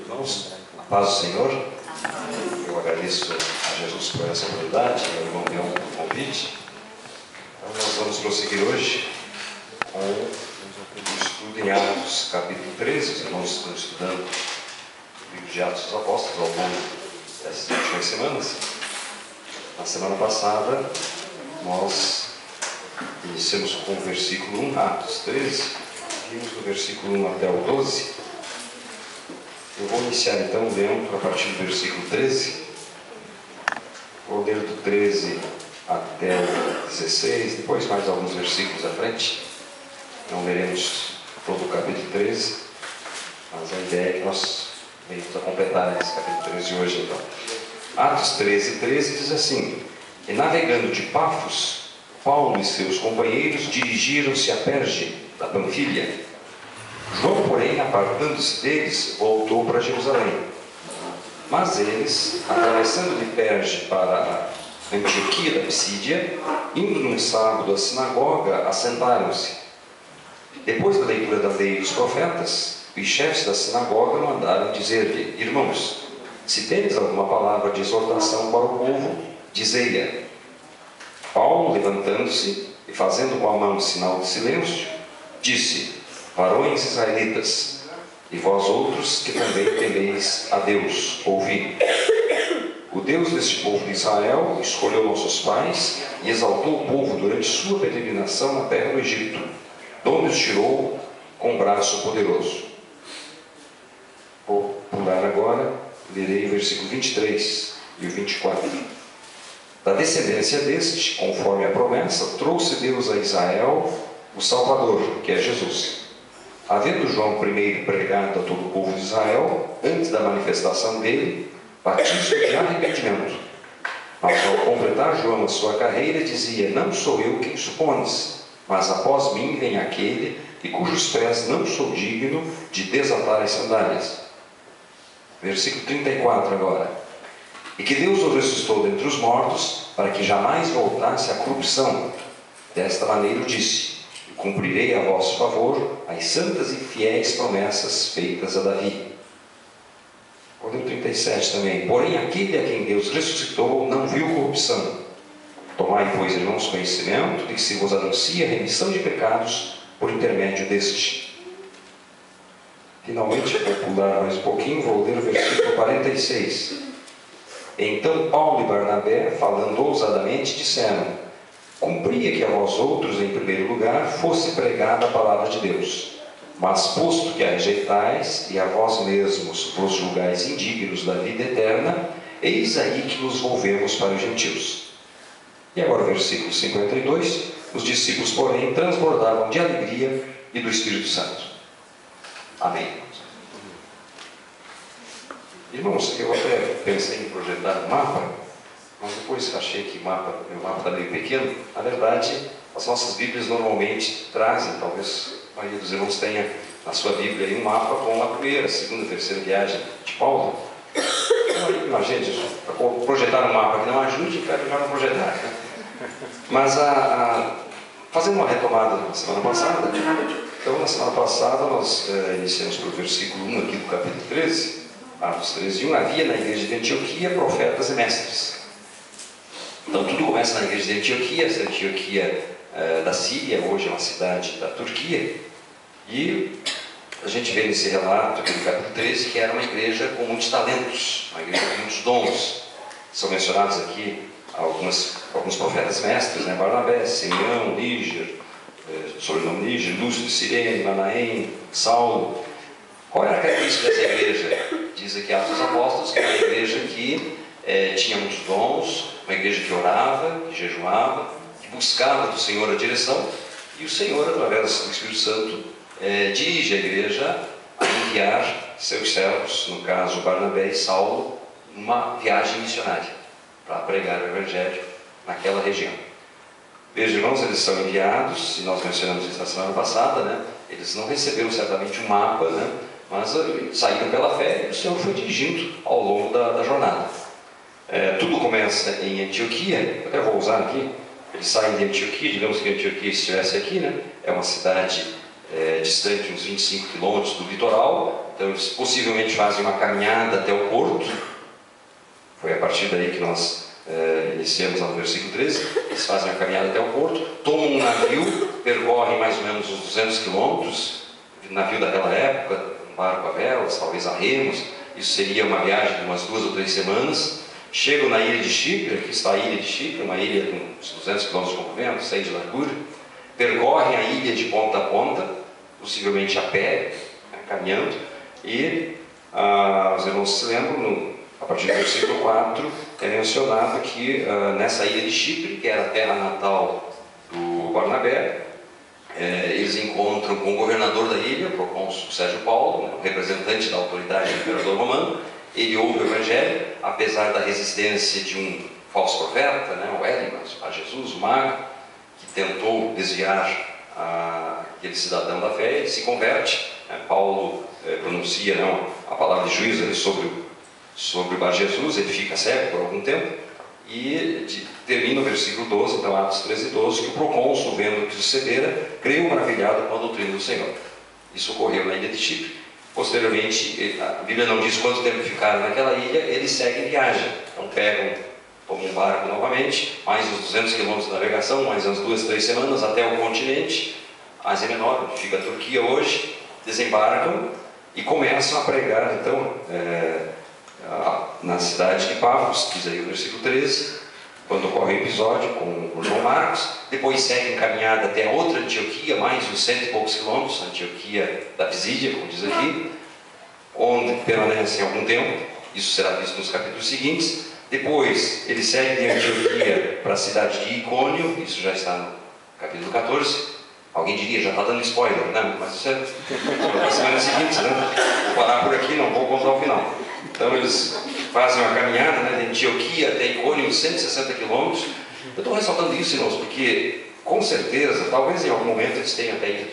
Irmãos, a paz do Senhor. Eu agradeço a Jesus por essa oportunidade, ao irmão Leão pelo convite. Então, nós vamos prosseguir hoje com o estudo em Atos, capítulo 13. Os irmãos estão estudando o livro de Atos dos Apóstolos ao longo dessas últimas semanas. Na semana passada, nós iniciamos com o versículo 1, Atos 13, vimos do versículo 1 até o 12. Eu vou iniciar então lendo a partir do versículo 13. Vou ler do 13 até o 16, depois mais alguns versículos à frente. Não leremos todo o capítulo 13, mas a ideia é que nós venhamos a completar esse capítulo 13 hoje então. Atos 13, 13 diz assim: E navegando de Pafos, Paulo e seus companheiros dirigiram-se a Perge, da Panfilha. João, porém, apartando-se deles, voltou para Jerusalém. Mas eles, atravessando de Perge para a Antioquia da Psídia, indo num sábado à sinagoga, assentaram-se. Depois da leitura da lei e dos profetas, os chefes da sinagoga mandaram dizer-lhe: Irmãos, se tendes alguma palavra de exortação para o povo, dizei-a. Paulo, levantando-se e fazendo com a mão sinal de silêncio, disse: Varões israelitas, e vós outros que também temeis a Deus, ouvi. O Deus deste povo de Israel escolheu nossos pais e exaltou o povo durante sua peregrinação na terra do Egito, de onde os tirou com braço poderoso. Vou pular agora, lerei o versículo 23 e o 24. Da descendência deste, conforme a promessa, trouxe Deus a Israel o Salvador, que é Jesus. Havendo João primeiro pregado a todo o povo de Israel, antes da manifestação dele, batismo de arrependimento. Mas ao completar João a sua carreira, dizia: Não sou eu quem supondes, mas após mim vem aquele de cujos pés não sou digno de desatar as sandálias. Versículo 34 agora. E que Deus o ressuscitou dentre os mortos, para que jamais voltasse à corrupção. Desta maneira o disse: Cumprirei a vosso favor as santas e fiéis promessas feitas a Davi. O 37 também. Porém, aquele a quem Deus ressuscitou não viu corrupção. Tomai, pois, irmãos, conhecimento de que se vos anuncia a remissão de pecados por intermédio deste. Finalmente, vou pular mais um pouquinho, vou ler o versículo 46. Então Paulo e Barnabé, falando ousadamente, disseram: Cumpria que a vós outros, em primeiro lugar, fosse pregada a palavra de Deus. Mas, posto que a rejeitais, e a vós mesmos vos julgais indignos da vida eterna, eis aí que nos volvemos para os gentios. E agora o versículo 52. Os discípulos, porém, transbordavam de alegria e do Espírito Santo. Amém. Irmãos, eu até pensei em projetar um mapa, mas depois achei que o mapa está meio pequeno. Na verdade, as nossas Bíblias normalmente trazem, talvez a maioria dos irmãos tenha na sua Bíblia aí um mapa com a primeira, segunda, terceira viagem de Paulo. Então, imagine, para projetar um mapa que não ajude, cara, já não projetar. Né? Mas fazendo uma retomada da semana passada, então na semana passada nós iniciamos pelo versículo 1 aqui do capítulo 13, Atos 13, 1, havia na igreja de Antioquia profetas e mestres. Então tudo começa na igreja de Antioquia. Essa Antioquia da Síria, hoje é uma cidade da Turquia, e a gente vê nesse relato aqui no capítulo 13 que era uma igreja com muitos talentos, uma igreja com muitos dons. São mencionados aqui alguns profetas mestres, né? Barnabé, Simeão, Níger, sobrenome Níger, Lúcio de Cirene, Manaém, Saulo. Qual era a característica dessa igreja? Diz aqui Atos dos Apóstolos que era uma igreja que tinha muitos dons, uma igreja que orava, que jejuava, que buscava do Senhor a direção, e o Senhor, através do Espírito Santo, dirige a igreja a enviar seus servos, no caso Barnabé e Saulo, numa viagem missionária, para pregar o Evangelho naquela região. Veja, irmãos, eles são enviados, e nós mencionamos isso na semana passada, né? Eles não receberam certamente um mapa, né? Mas saíram pela fé e o Senhor foi dirigindo ao longo da jornada. Tudo começa em Antioquia. Eu até vou usar aqui. Eles saem de Antioquia, digamos que Antioquia estivesse aqui, né? É uma cidade distante uns 25 quilômetros do litoral. Então eles possivelmente fazem uma caminhada até o porto. Foi a partir daí que nós iniciamos lá no versículo 13. Eles fazem a caminhada até o porto, tomam um navio, percorrem mais ou menos uns 200 quilômetros, navio daquela época, um barco a velas, talvez a remos. Isso seria uma viagem de umas 2 ou 3 semanas. Chegam na ilha de Chipre, aqui está a ilha de Chipre, uma ilha de uns 200 quilômetros de comprimento, 100 de largura. Percorrem a ilha de ponta a ponta, possivelmente a pé, caminhando, e os irmãos se lembram, a partir do versículo 4, é mencionado que nessa ilha de Chipre, que era a terra natal do Barnabé, eles encontram com o governador da ilha, o procônsul Sérgio Paulo, né, o representante da autoridade do imperador romano. Ele ouve o Evangelho, apesar da resistência de um falso profeta, né, o Elimas, a Jesus, o mago, que tentou desviar aquele cidadão da fé. Ele se converte. Paulo pronuncia a palavra de juízo ali sobre o Bar Jesus. Ele fica cego por algum tempo e termina o versículo 12, então Atos 13, 12, que o procônsul, vendo o que sucedera, creu maravilhado com a doutrina do Senhor. Isso ocorreu na ilha de Chipre. Posteriormente, a Bíblia não diz quanto tempo ficaram naquela ilha. Eles seguem viagem, então tomam um barco novamente, mais uns 200 quilômetros de navegação, mais umas 2, 3 semanas até o continente, Ásia Menor, onde fica a Turquia hoje. Desembarcam e começam a pregar, então, na cidade de Pafos, diz aí o versículo 13, quando ocorre o episódio com o João Marcos. Depois seguem caminhada até outra Antioquia, mais uns 100 e poucos quilômetros, Antioquia da Pisídia, como diz aqui, onde permanecem algum tempo. Isso será visto nos capítulos seguintes. Depois eles seguem de Antioquia para a cidade de Icônio, isso já está no capítulo 14. Alguém diria, já está dando spoiler, né? Mas isso é na semana seguinte, né? Vou parar por aqui, não vou contar o final. Então eles fazem uma caminhada, né, de Antioquia até Icônio, 160 quilômetros. Eu estou ressaltando isso, irmãos, porque com certeza, talvez em algum momento eles tenham até ido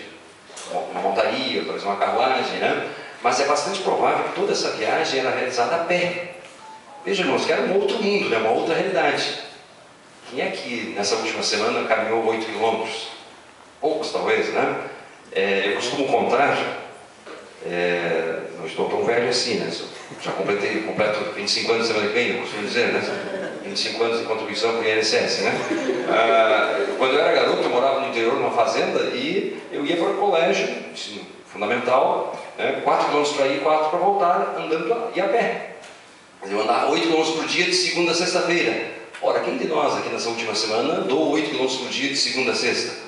uma montaria, talvez uma carruagem, né? Mas é bastante provável que toda essa viagem era realizada a pé. Veja, irmãos, que era um outro mundo, né? Uma outra realidade. Quem é que nessa última semana caminhou 8 quilômetros? Poucos, talvez, né? Eu costumo contar, não estou tão velho assim, né? Já completo 25 anos semana que vem, eu costumo dizer, né? 25 anos de contribuição para o INSS, né? Quando eu era garoto, eu morava no interior, numa fazenda, e eu ia para o colégio, ensino fundamental, né? 4 quilômetros para ir e 4 para voltar, andando e a pé. Eu andava 8 quilômetros por dia de segunda a sexta-feira. Ora, quem de nós aqui nessa última semana andou 8 quilômetros por dia de segunda a sexta?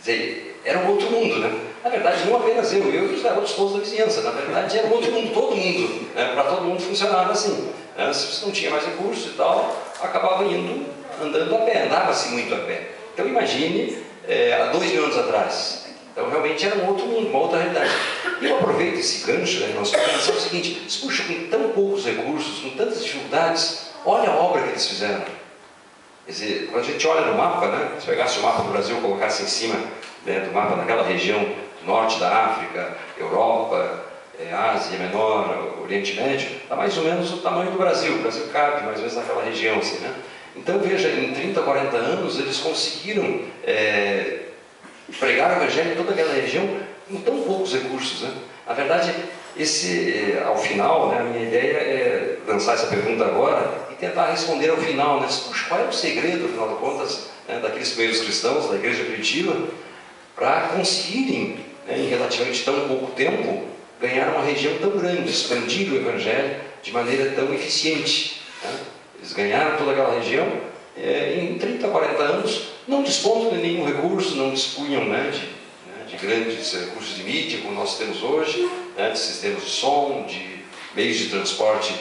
Quer dizer, era um outro mundo, né? Na verdade, não apenas eu e os garotos todos da vizinhança. Na verdade, era um outro mundo, todo mundo. Né? Para todo mundo funcionava assim. Né? Se você não tinha mais recursos e tal, acabava indo, andando a pé. Andava-se muito a pé. Então, imagine, há 2 mil anos atrás. Então, realmente era um outro mundo, uma outra realidade. E eu aproveito esse gancho, né, para pensar o seguinte: puxa, com tão poucos recursos, com tantas dificuldades, olha a obra que eles fizeram. Quer dizer, quando a gente olha no mapa, né, se pegasse o mapa do Brasil e colocasse em cima, né, do mapa daquela região norte da África, Europa, Ásia Menor, Oriente Médio, dá mais ou menos o tamanho do Brasil. O Brasil cabe mais ou menos naquela região, assim, né? Então, veja, em 30, 40 anos, eles conseguiram pregar o Evangelho em toda aquela região com tão poucos recursos, né? Na verdade, ao final, né, a minha ideia é lançar essa pergunta agora e tentar responder ao final, né? Puxa, qual é o segredo, afinal de contas, né, daqueles primeiros cristãos, da igreja primitiva, para conseguirem, né, em relativamente tão pouco tempo, ganhar uma região tão grande, expandir o Evangelho de maneira tão eficiente, né? Eles ganharam toda aquela região em 30, 40 anos, não dispondo de nenhum recurso, não dispunham, né, de grandes recursos de mídia, como nós temos hoje, né, de sistemas de som, de meios de transporte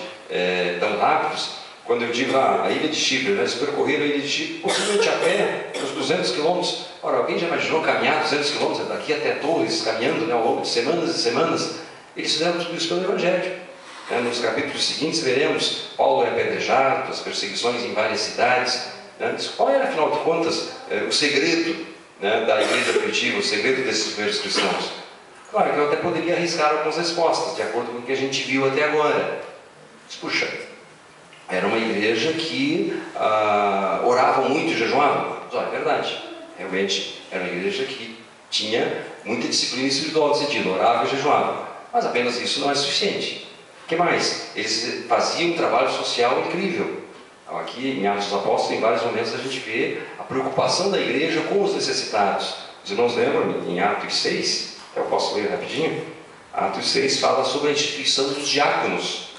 tão rápidos. Quando eu digo a ilha de Chipre, né, eles percorreram a ilha de Chipre, possivelmente a pé, uns 200 quilômetros. Ora, alguém já imaginou caminhar 200 quilômetros daqui até Torres, caminhando, né, ao longo de semanas e semanas? Eles fizeram tudo isso pelo Evangelho. Nos capítulos seguintes veremos Paulo é apedrejado, as perseguições em várias cidades. Né? Qual era, afinal de contas, o segredo, né, da igreja primitiva, o segredo desses primeiros cristãos? Claro que eu até poderia arriscar algumas respostas, de acordo com o que a gente viu até agora. Mas, puxa, era uma igreja que orava muito e jejuava. Mas, olha, é verdade, realmente era uma igreja que tinha muita disciplina espiritual no sentido, oravam e jejuavam. Mas apenas isso não é suficiente. O que mais? Eles faziam um trabalho social incrível. Então, aqui em Atos dos Apóstolos, em vários momentos a gente vê a preocupação da igreja com os necessitados. Os irmãos lembram, em Atos 6, eu posso ler rapidinho? Atos 6 fala sobre a instituição dos diáconos.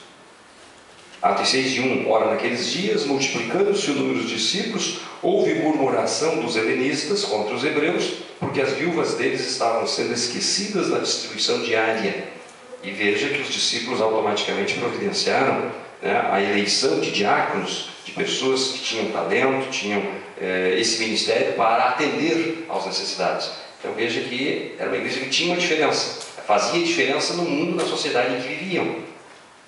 Atos 6:1. Ora, naqueles dias, multiplicando-se o número de discípulos, houve murmuração dos helenistas contra os hebreus, porque as viúvas deles estavam sendo esquecidas da distribuição diária. E veja que os discípulos automaticamente providenciaram, né, a eleição de diáconos, de pessoas que tinham talento, tinham esse ministério para atender aos necessitados. Então veja que era uma igreja que tinha uma diferença, fazia diferença no mundo, na sociedade em que viviam.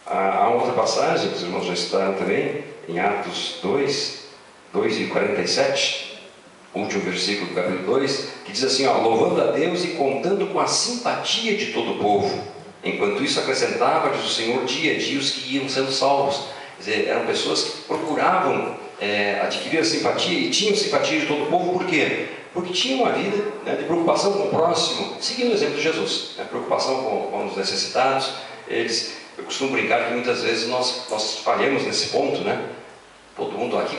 Há outra passagem, que os irmãos já estudaram também, em Atos 2:47, último versículo do capítulo 2, que diz assim, ó, louvando a Deus e contando com a simpatia de todo o povo. Enquanto isso acrescentava, diz o Senhor, dia a dia os que iam sendo salvos. Quer dizer, eram pessoas que procuravam adquirir a simpatia e tinham simpatia de todo o povo. Por quê? Porque tinham uma vida, né, de preocupação com o próximo, seguindo o exemplo de Jesus, né, preocupação com os necessitados. Eu costumo brincar que muitas vezes nós falhamos nesse ponto, né? Todo mundo aqui,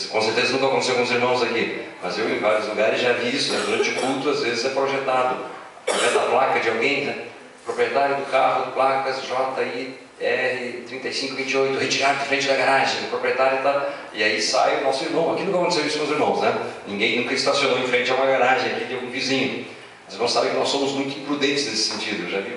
com certeza nunca aconteceu com os irmãos aqui, mas eu em vários lugares já vi isso, né? Durante o culto às vezes é projetado a placa de alguém, né? Proprietário do carro, placas JIR 3528, retirado de frente da garagem, o proprietário está... E aí sai o nosso irmão. Aqui nunca aconteceu isso com os irmãos, né? Ninguém nunca estacionou em frente a uma garagem aqui de algum vizinho. Os irmãos sabem que nós somos muito imprudentes nesse sentido. Eu já vi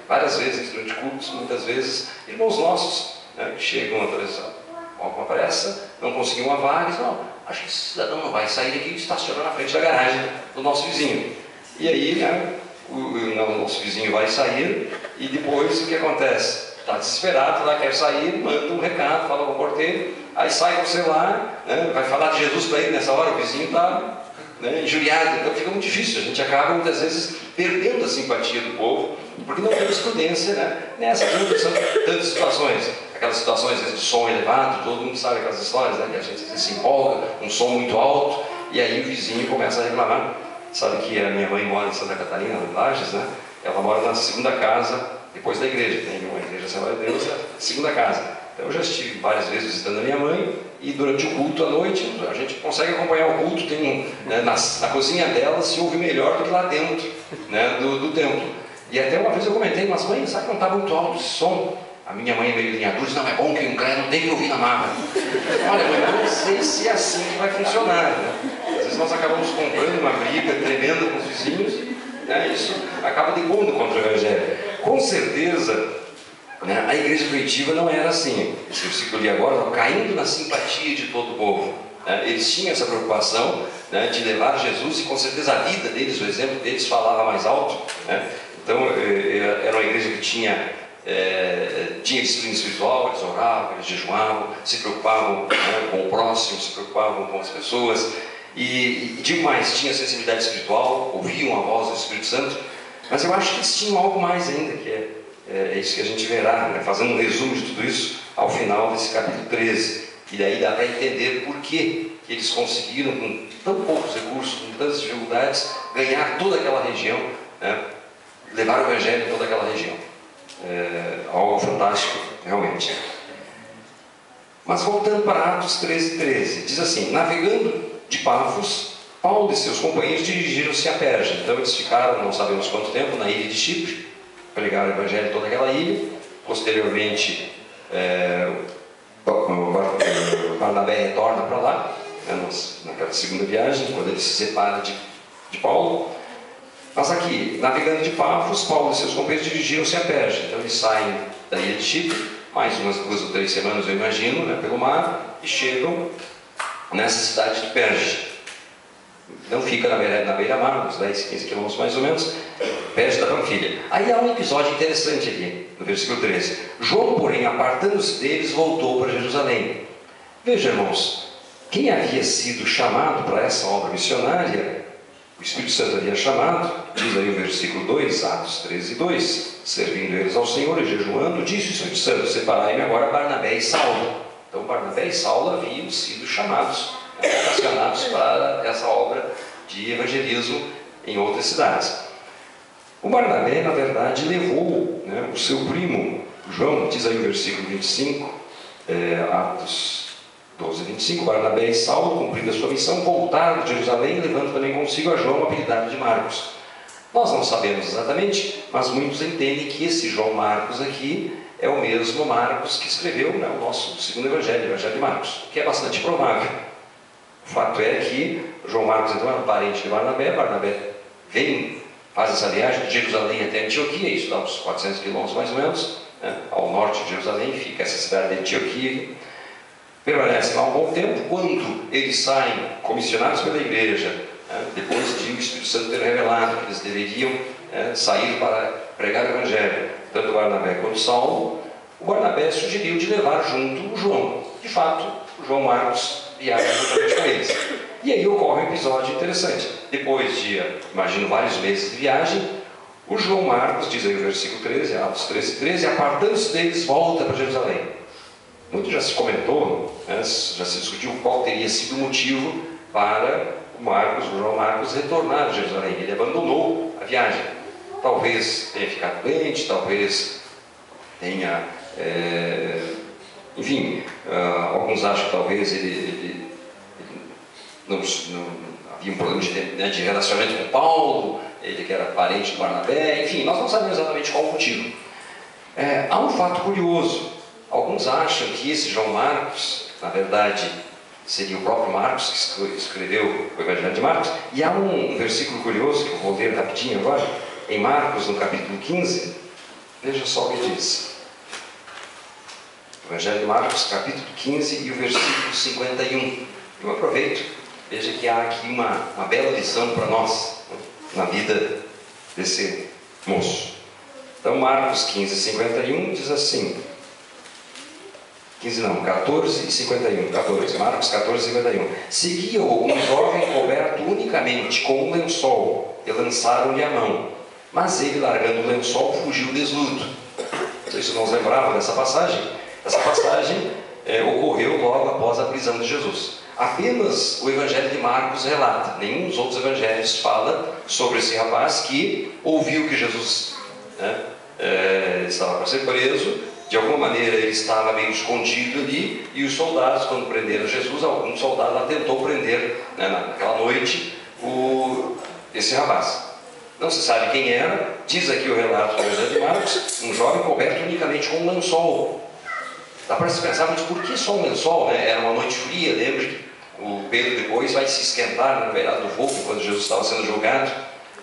várias vezes durante cultos, muitas vezes, irmãos nossos, né, que chegam com alguma pressa, não conseguiam uma vaga, e dizem, não, acho que esse cidadão não vai sair daqui e estaciona na frente da garagem do nosso vizinho. E aí, né, o nosso vizinho vai sair, e depois o que acontece? Está desesperado, lá quer sair, manda um recado, fala com o porteiro, aí sai com o celular, né, vai falar de Jesus para ele nessa hora, o vizinho está, né, injuriado. Então fica muito difícil, a gente acaba muitas vezes perdendo a simpatia do povo, porque não temos prudência, né, nessas tantas situações. Aquelas situações de som elevado, todo mundo sabe aquelas histórias, né, que a gente se empolga, um som muito alto, e aí o vizinho começa a reclamar. Sabe que a minha mãe mora em Santa Catarina, em Lages, né? Ela mora na segunda casa, depois da igreja. Tem uma igreja Assembleia de Deus, a segunda casa. Então eu já estive várias vezes visitando a minha mãe, e durante o culto à noite, a gente consegue acompanhar o culto, tem né, na cozinha dela se ouve melhor do que lá dentro, né, do templo. E até uma vez eu comentei, mas mãe, sabe que não está muito alto esse som? A minha mãe meio linha dura, não, é bom que um credo não tem que ouvir na marra. Olha, mãe, eu não sei se é assim que vai funcionar, né? Às vezes nós acabamos comprando uma briga tremenda com os vizinhos, né? Isso acaba depondo contra o Evangelho. Com certeza, né, a igreja primitiva não era assim. Esse versículo de agora, caindo na simpatia de todo o povo. Né? Eles tinham essa preocupação, né, de levar Jesus, e com certeza a vida deles, o exemplo deles falava mais alto. Né? Então, era uma igreja que tinha disciplina espiritual, eles oravam, eles jejuavam, se preocupavam, né, com o próximo, se preocupavam com as pessoas, e digo mais, tinha sensibilidade espiritual, ouviam a voz do Espírito Santo. Mas eu acho que eles tinham algo mais ainda, que é isso que a gente verá, né, fazendo um resumo de tudo isso ao final desse capítulo 13, e daí dá para entender por que eles conseguiram, com tão poucos recursos, com tantas dificuldades, ganhar toda aquela região, né, levar o Evangelho em toda aquela região. Algo fantástico, realmente. Mas voltando para Atos 13:13, diz assim: navegando de Pafos, Paulo e seus companheiros dirigiram-se à Pérgia. Então eles ficaram, não sabemos quanto tempo, na ilha de Chipre, pregaram o Evangelho em toda aquela ilha. Posteriormente, Barnabé retorna para lá, né, naquela segunda viagem, quando ele se separa de Paulo. Mas aqui, navegando de Pafos, Paulo e seus companheiros dirigiram-se à Pérgia. Então eles saem da ilha de Chipre, mais umas 2 ou 3 semanas, eu imagino, né, pelo mar, e chegam nessa cidade de Pérgia. Não fica na beira-mar, uns 10, 15 quilômetros mais ou menos, Pérgia da Panfilha. Aí há um episódio interessante aqui, no versículo 13. João, porém, apartando-se deles, voltou para Jerusalém. Veja, irmãos, quem havia sido chamado para essa obra missionária, o Espírito Santo havia chamado, diz aí o versículo 2, Atos 13:2, servindo eles ao Senhor e jejuando, disse o Espírito Santo: separai-me agora Barnabé e Saulo. Então Barnabé e Saulo haviam sido chamados, vocacionados para essa obra de evangelismo em outras cidades. O Barnabé, na verdade, levou, né, o seu primo, João, diz aí o versículo 25, Atos 12, 25, Barnabé e Saulo, cumprindo a sua missão, voltaram de Jerusalém, levando também consigo a João, apelidado de Marcos. Nós não sabemos exatamente, mas muitos entendem que esse João Marcos aqui é o mesmo Marcos que escreveu, né, o nosso segundo evangelho, o Evangelho de Marcos, que é bastante provável. O fato é que João Marcos, então, era parente de Barnabé. Barnabé vem, faz essa viagem de Jerusalém até Antioquia, isso dá uns 400 quilômetros mais ou menos, né, ao norte de Jerusalém, fica essa cidade de Antioquia. Permanece lá um bom tempo. Quando eles saem comissionados pela igreja, né, depois de o Espírito Santo ter revelado que eles deveriam sair para pregar o Evangelho, tanto Barnabé quanto Saulo, o Barnabé sugeriu de levar junto o João. De fato, o João Marcos viaja juntamente com eles. E aí ocorre um episódio interessante. Depois de, imagino, vários meses de viagem, o João Marcos, diz aí o versículo 13, Atos 13, 13, apartando-se deles, volta para Jerusalém. Muito já se comentou, né, já se discutiu qual teria sido o motivo para o João Marcos, retornar a Jerusalém. Ele abandonou a viagem. Talvez tenha ficado doente, talvez tenha... enfim, alguns acham que talvez ele não havia um problema de relacionamento com Paulo, ele que era parente do Barnabé, enfim, nós não sabemos exatamente qual o motivo. Há um fato curioso. Alguns acham que esse João Marcos, na verdade, seria o próprio Marcos que escreveu o Evangelho de Marcos. E há um versículo curioso que eu vou ler rapidinho agora, em Marcos, no capítulo 15. Veja só o que diz. Evangelho de Marcos, capítulo 15 e o versículo 51. Eu aproveito, veja que há aqui uma bela lição para nós, né, na vida desse moço. Então, Marcos 15, 51 diz assim... 14 e 51. 14, Marcos 14 e 51. Seguia-o um jovem coberto unicamente com um lençol, e lançaram-lhe a mão. Mas ele, largando o lençol, fugiu desnudo. Não sei se não lembravam dessa passagem. Essa passagem ocorreu logo após a prisão de Jesus. Apenas o Evangelho de Marcos relata. Nenhum dos outros evangelhos fala sobre esse rapaz que ouviu que Jesus estava para ser preso. De alguma maneira ele estava meio escondido ali, e os soldados, quando prenderam Jesus, algum soldado tentou prender, né, naquela noite, esse rapaz. Não se sabe quem era. Diz aqui o relato do Evangelho de Marcos, um jovem coberto unicamente com um lençol. Dá para se pensar, mas por que só um lençol? Né? Era uma noite fria, lembra que o Pedro depois vai se esquentar na beirada do fogo quando Jesus estava sendo julgado.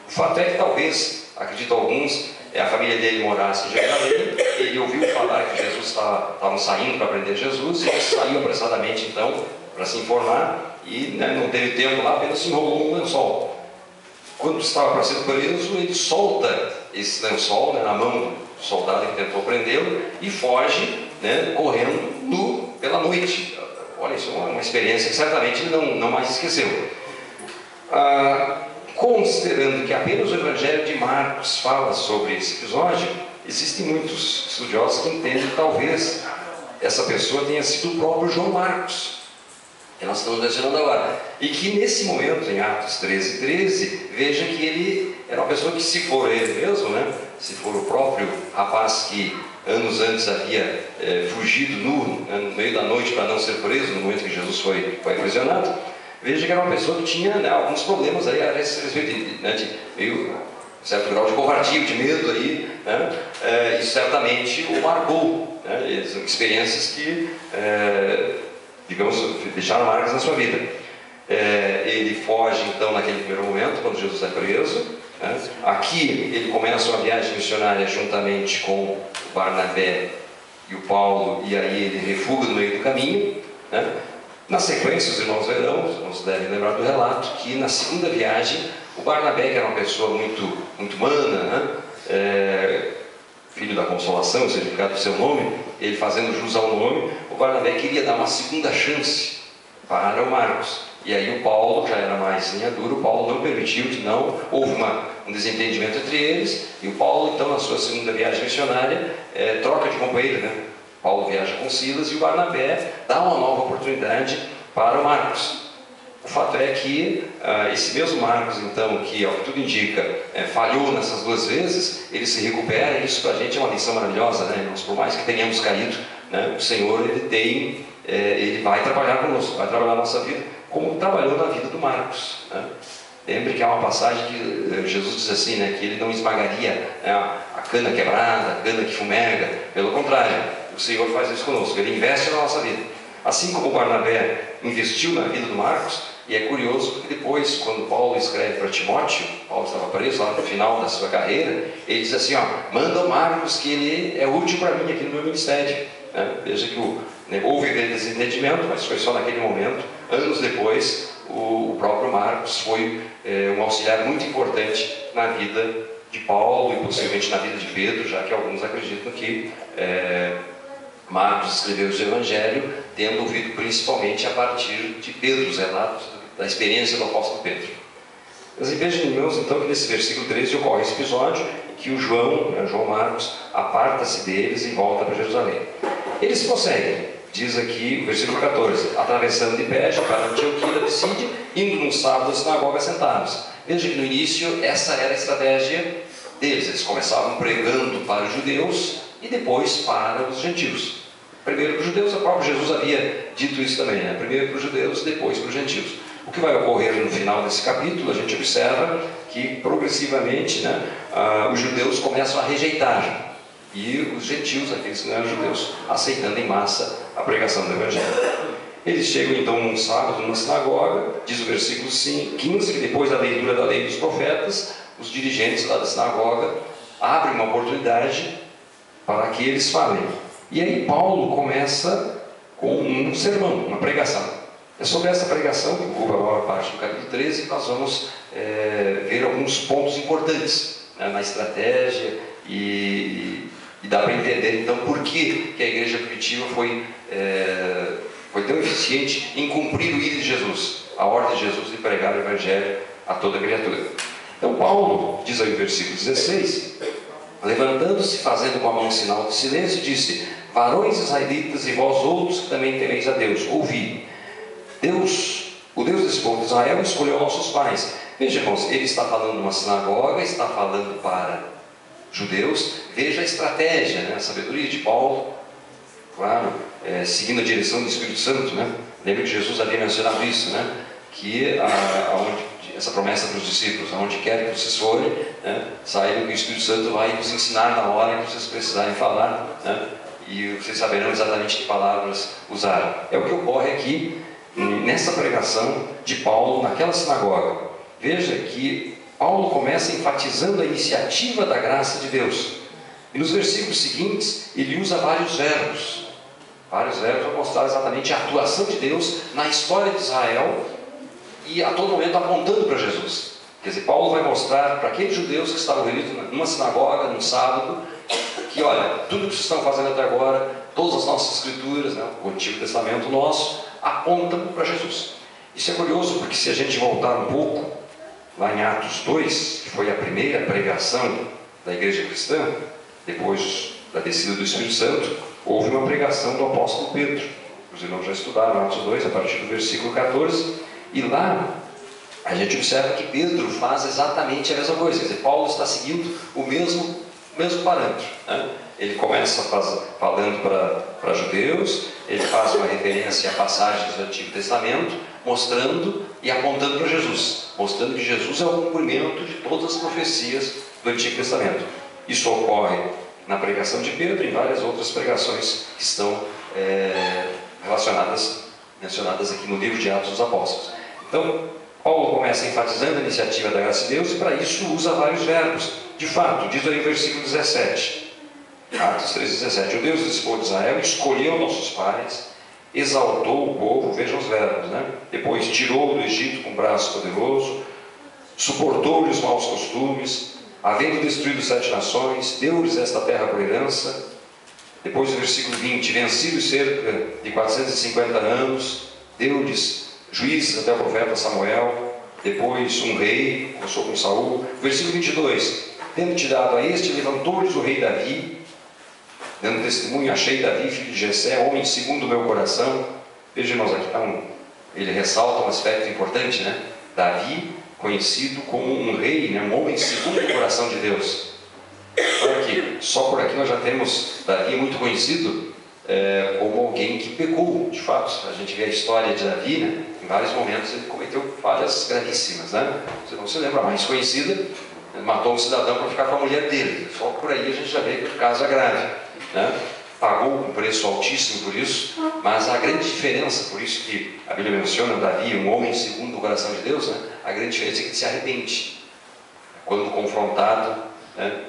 O fato é que talvez, acredito alguns, a família dele morasse em Jerusalém. Ele ouviu falar que Jesus estavam saindo para prender Jesus, e ele saiu apressadamente então para se informar, e não teve tempo lá, apenas se enrolou um lençol. Quando estava para ser preso, ele solta esse lençol, na mão do soldado que tentou prendê-lo, e foge, correndo nu pela noite. Olha, isso é uma experiência que certamente ele não mais esqueceu. Considerando que apenas o Evangelho de Marcos fala sobre esse episódio, existem muitos estudiosos que entendem que talvez essa pessoa tenha sido o próprio João Marcos, que nós estamos mencionando agora. E que nesse momento, em Atos 13, 13, veja que ele era uma pessoa que, se for ele mesmo, se for o próprio rapaz que anos antes havia fugido nu, no meio da noite para não ser preso, no momento que Jesus foi aprisionado, veja que era uma pessoa que tinha alguns problemas aí a respeito de meio certo grau de covardia, de medo aí, e certamente o marcou, são experiências que, digamos, deixaram marcas na sua vida. Ele foge então naquele primeiro momento, quando Jesus é preso. Aqui ele começa uma viagem missionária juntamente com o Barnabé e o Paulo, e aí ele refuga no meio do caminho. Na sequência, os irmãos devem lembrar do relato que na segunda viagem, o Barnabé, que era uma pessoa muito, muito humana, filho da consolação, o significado do seu nome, ele fazendo jus ao nome, o Barnabé queria dar uma segunda chance para o Marcos. E aí o Paulo, já era mais linha dura, o Paulo não permitiu, houve um desentendimento entre eles, e o Paulo, então, na sua segunda viagem missionária, troca de companheiro, Paulo viaja com Silas, e o Barnabé dá uma nova oportunidade para o Marcos. O fato é que esse mesmo Marcos, então, que ao que tudo indica, falhou nessas duas vezes, ele se recupera, e isso para a gente é uma lição maravilhosa, né, irmãos? Por mais que tenhamos caído, né, o Senhor, ele vai trabalhar conosco, vai trabalhar na nossa vida, como trabalhou na vida do Marcos, né? Lembre que há uma passagem que Jesus diz assim, né, que ele não esmagaria, né, a cana quebrada, a cana que fumega. Pelo contrário, o Senhor faz isso conosco, ele investe na nossa vida. Assim como Barnabé investiu na vida do Marcos. E é curioso porque depois, quando Paulo escreve para Timóteo, Paulo estava preso lá no final da sua carreira, ele diz assim, manda o Marcos, que ele é útil para mim aqui no meu ministério. Veja que houve desentendimento, mas foi só naquele momento. Anos depois, o próprio Marcos foi um auxiliar muito importante na vida de Paulo e possivelmente na vida de Pedro, já que alguns acreditam que Marcos escreveu o Evangelho tendo ouvido principalmente a partir de Pedro, os relatos da experiência do apóstolo Pedro. Mas vejam, irmãos, então, que nesse versículo 13 ocorre esse episódio em que o João Marcos, aparta-se deles e volta para Jerusalém. Eles prosseguem, diz aqui o versículo 14, atravessando de Perge para Antioquia da Pisídia, indo num sábado à sinagoga sentados. Veja que no início essa era a estratégia deles, eles começavam pregando para os judeus e depois para os gentios. Primeiro para os judeus, o próprio Jesus havia dito isso também, né? Primeiro para os judeus, depois para os gentios. O que vai ocorrer no final desse capítulo, a gente observa que progressivamente, né, os judeus começam a rejeitar e os gentios, aqueles que não eram judeus, aceitando em massa a pregação do Evangelho. Eles chegam então num sábado numa sinagoga, diz o versículo 15, que depois da leitura da lei dos profetas, os dirigentes lá da sinagoga abrem uma oportunidade para que eles falem. E aí Paulo começa com um sermão, uma pregação. É sobre essa pregação, que ocupa a maior parte do capítulo 13, que nós vamos ver alguns pontos importantes, né, na estratégia e dá para entender então por que a igreja primitiva foi tão eficiente em cumprir o ídolo de Jesus, a ordem de Jesus de pregar o Evangelho a toda criatura. Então Paulo, diz aí o versículo 16, levantando-se, fazendo com a mão um sinal de silêncio, disse: varões israelitas e vós outros que também temeis a Deus, ouvi. O Deus desse povo de Israel escolheu nossos pais. Veja, irmãos, ele está falando numa sinagoga, está falando para judeus. Veja a estratégia, né? A sabedoria de Paulo, claro, seguindo a direção do Espírito Santo, né? Lembra que Jesus havia mencionado isso, né? Que essa promessa para os discípulos, aonde quer que vocês forem, né, saibam que o Espírito Santo vai nos ensinar na hora que vocês precisarem falar, né? E vocês saberão exatamente que palavras usar. É o que ocorre aqui nessa pregação de Paulo naquela sinagoga. Veja que Paulo começa enfatizando a iniciativa da graça de Deus. E nos versículos seguintes ele usa vários verbos para mostrar exatamente a atuação de Deus na história de Israel e a todo momento apontando para Jesus. Quer dizer, Paulo vai mostrar para aqueles judeus que estavam reunidos numa sinagoga, num sábado, que olha, tudo que vocês estão fazendo até agora, todas as nossas escrituras, né, o Antigo Testamento nosso, apontam para Jesus. Isso é curioso porque se a gente voltar um pouco lá em Atos 2, que foi a primeira pregação da igreja cristã, depois da descida do Espírito Santo, houve uma pregação do apóstolo Pedro. Os irmãos já estudaram Atos 2 a partir do versículo 14, e lá a gente observa que Pedro faz exatamente a mesma coisa. Quer dizer, Paulo está seguindo o mesmo parâmetro, né? Ele começa falando para judeus, ele faz uma referência a passagens do Antigo Testamento, mostrando e apontando para Jesus, mostrando que Jesus é o cumprimento de todas as profecias do Antigo Testamento. Isso ocorre na pregação de Pedro e em várias outras pregações que estão mencionadas aqui no livro de Atos dos Apóstolos. Então, Paulo começa enfatizando a iniciativa da graça de Deus e para isso usa vários verbos. De fato, diz aí o versículo 17, Atos 3,17, o Deus desse povo de Israel escolheu nossos pais, exaltou o povo, vejam os verbos, né? Depois tirou do Egito com braço poderoso, suportou-lhes os maus costumes, havendo destruído 7 nações, deu-lhes esta terra por herança. Depois o versículo 20, vencidos cerca de 450 anos, deu-lhes juízes até o profeta Samuel, depois um rei, começou com Saul. Versículo 22, tendo-te dado a este, levantou-lhes o rei Davi, dando testemunho, achei Davi, filho de Jessé, homem segundo o meu coração. Veja, irmãos, aqui está ele ressalta um aspecto importante, né? Davi, conhecido como um rei, né? Um homem segundo o coração de Deus. Olha aqui, só por aqui nós já temos Davi muito conhecido como alguém que pecou, de fato. A gente vê a história de Davi, né? Em vários momentos ele cometeu falhas gravíssimas, né? Você não se lembra, a mais conhecida, ele matou um cidadão para ficar com a mulher dele. Só por aí a gente já vê que o caso é grave, né? Pagou um preço altíssimo por isso, mas a grande diferença, por isso que a Bíblia menciona Davi, um homem segundo o coração de Deus, né? A grande diferença é que ele se arrepende. Quando confrontado, né,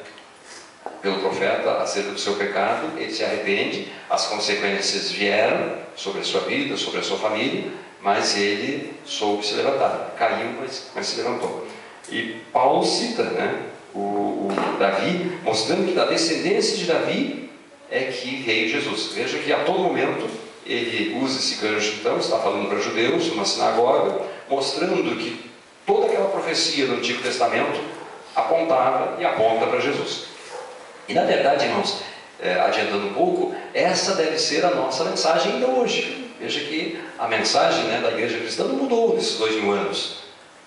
pelo profeta acerca do seu pecado, ele se arrepende, as consequências vieram sobre a sua vida, sobre a sua família, mas ele soube se levantar. Caiu, mas se levantou. E Paulo cita, né, o Davi, mostrando que da descendência de Davi é que veio Jesus. Veja que a todo momento ele usa esse gancho, então, está falando para judeus, numa sinagoga, mostrando que toda aquela profecia do Antigo Testamento apontava e aponta para Jesus. E na verdade, irmãos, adiantando um pouco, essa deve ser a nossa mensagem ainda hoje. Veja que a mensagem, né, da igreja cristã não mudou nesses 2000 anos.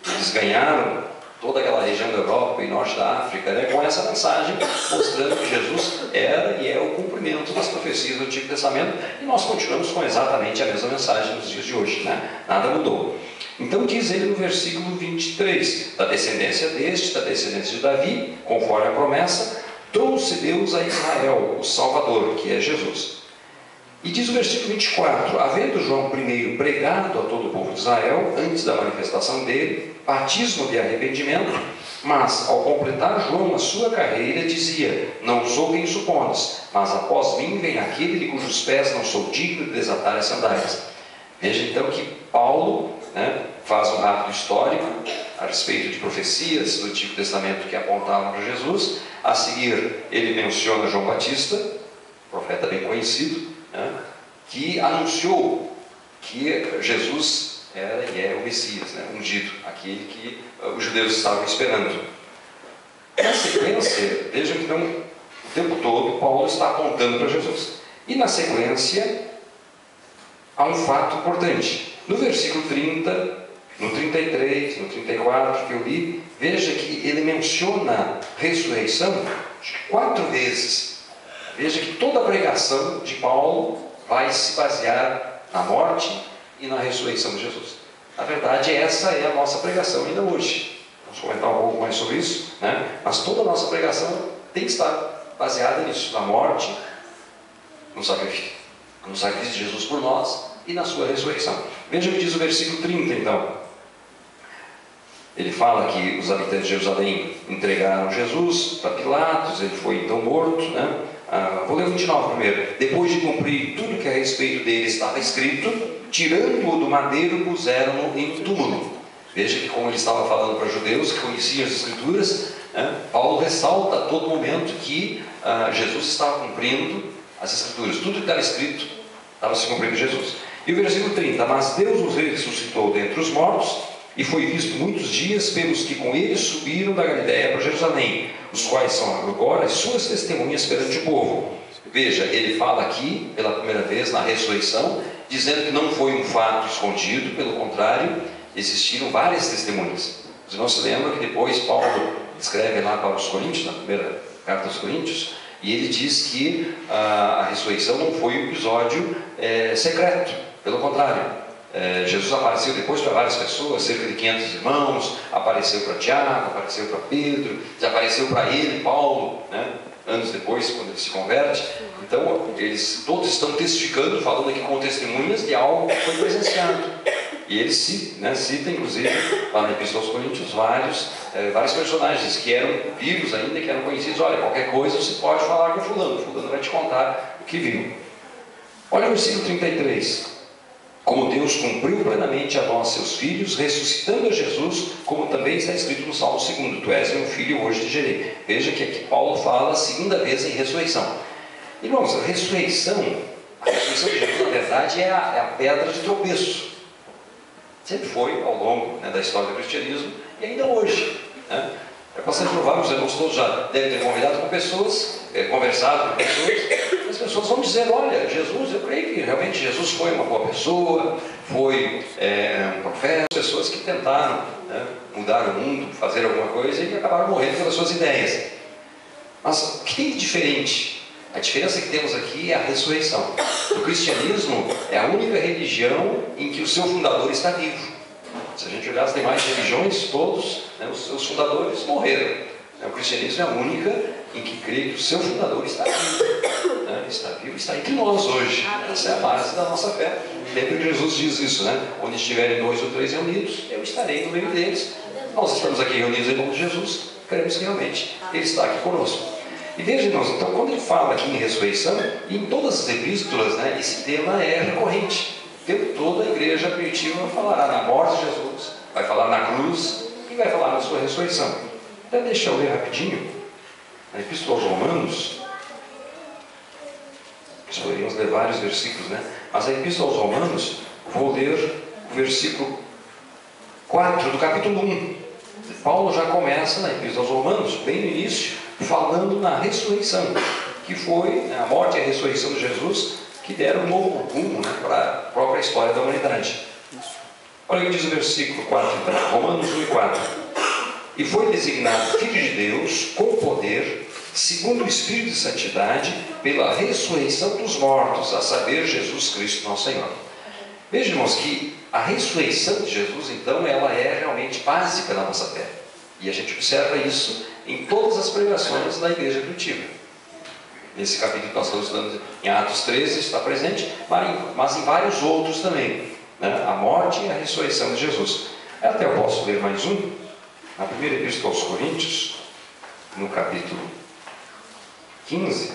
Eles ganharam toda aquela região da Europa e norte da África, né, com essa mensagem, mostrando que Jesus era e é o cumprimento das profecias do Antigo Testamento, e nós continuamos com exatamente a mesma mensagem nos dias de hoje, né? Nada mudou. Então diz ele no versículo 23, da descendência da descendência de Davi, conforme a promessa, trouxe Deus a Israel o Salvador, que é Jesus. E diz o versículo 24, havendo João primeiro pregado a todo o povo de Israel, antes da manifestação dele, batismo de arrependimento, mas ao completar João a sua carreira, dizia, não sou quem supones, mas após mim vem aquele de cujos pés não sou digno de desatar as sandálias. Veja então que Paulo, né, faz um rápido histórico a respeito de profecias do Antigo Testamento que apontavam para Jesus. A seguir ele menciona João Batista, profeta bem conhecido, né, que anunciou que Jesus era e é o Messias, né, ungido, aquele que os judeus estavam esperando. Na sequência, vejam que então, o tempo todo Paulo está apontando para Jesus. E na sequência há um fato importante. No versículo 30, no 33, no 34 que eu li, veja que ele menciona ressurreição 4 vezes. Veja que toda a pregação de Paulo vai se basear na morte e na ressurreição de Jesus. Na verdade, essa é a nossa pregação ainda hoje. Vamos comentar um pouco mais sobre isso, né? Mas toda a nossa pregação tem que estar baseada nisso, na morte, no sacrifício de Jesus por nós e na sua ressurreição. Veja o que diz o versículo 30, então. Ele fala que os habitantes de Jerusalém entregaram Jesus para Pilatos, ele foi então morto, né? Vou ler o 29 primeiro. Depois de cumprir tudo que a respeito dele estava escrito, tirando-o do madeiro, puseram-no em um túmulo. Veja que como ele estava falando para judeus que conheciam as Escrituras, né? Paulo ressalta a todo momento que Jesus estava cumprindo as Escrituras. Tudo que estava escrito estava se cumprindo em Jesus. E o versículo 30, mas Deus os ressuscitou dentre os mortos, e foi visto muitos dias pelos que com ele subiram da Galiléia para Jerusalém, os quais são agora as suas testemunhas perante o povo. Veja, ele fala aqui, pela primeira vez, na ressurreição, dizendo que não foi um fato escondido, pelo contrário, existiram várias testemunhas. Você não se lembra que depois Paulo escreve lá para os Coríntios, na primeira carta aos Coríntios, e ele diz que a ressurreição não foi um episódio secreto, pelo contrário. Jesus apareceu depois para várias pessoas, cerca de 500 irmãos, apareceu para Tiago, apareceu para Pedro, apareceu para ele, Paulo, né? Anos depois, quando ele se converte. Então, eles todos estão testificando, falando aqui com testemunhas de algo que foi presenciado. E ele cita, inclusive, lá na Epístola aos Coríntios, vários personagens que eram vivos ainda, que eram conhecidos. Olha, qualquer coisa você pode falar com fulano vai te contar o que viu. Olha o versículo 33. Como Deus cumpriu plenamente a nós, seus filhos, ressuscitando a Jesus, como também está escrito no Salmo 2, tu és meu filho, hoje te gerei. Veja que aqui Paulo fala a segunda vez em ressurreição. Irmãos, a ressurreição de Jesus, na verdade, é a pedra de tropeço. Sempre foi ao longo, né, da história do cristianismo e ainda hoje, né? É bastante provável, os irmãos todos já devem ter conversado com pessoas, as pessoas vão dizendo, olha, Jesus, eu creio que realmente Jesus foi uma boa pessoa, foi um profeta, pessoas que tentaram, né, mudar o mundo, fazer alguma coisa e acabaram morrendo pelas suas ideias. Mas o que tem de diferente? A diferença que temos aqui é a ressurreição. O cristianismo é a única religião em que o seu fundador está vivo. Se a gente olhar as demais religiões, todos, né, os seus fundadores morreram. O cristianismo é a única em que crê que o seu fundador está vivo. Né? Está vivo, está entre nós hoje. Essa é a base da nossa fé. Lembra que Jesus diz isso, né? Onde estiverem 2 ou 3 reunidos, eu estarei no meio deles. Nós estamos aqui reunidos em nome de Jesus, cremos que realmente Ele está aqui conosco. E veja, irmãos, então, quando ele fala aqui em ressurreição, e em todas as epístolas, né, esse tema é recorrente. O tempo todo a igreja primitiva falará na morte de Jesus, vai falar na cruz e vai falar na sua ressurreição. Então, deixa eu ler rapidinho a Epístola aos Romanos. Poderíamos ler vários versículos, né? Mas a Epístola aos Romanos, vou ler o versículo 4 do capítulo 1. Paulo já começa na Epístola aos Romanos, bem no início, falando na ressurreição, que foi a morte e a ressurreição de Jesus que deram um novo rumo, né, para a própria história da humanidade. Olha o que diz o versículo 4, então, Romanos 1 e 4. E foi designado Filho de Deus com poder, segundo o Espírito de Santidade, pela ressurreição dos mortos, a saber, Jesus Cristo nosso Senhor. Veja, irmãos, que a ressurreição de Jesus, então, ela é realmente básica na nossa fé. E a gente observa isso em todas as pregações da igreja primitiva. Nesse capítulo que nós estamos estudando em Atos 13 está presente, mas em vários outros também, né? A morte e a ressurreição de Jesus. Até eu posso ler mais um, na primeira epístola aos Coríntios, no capítulo 15.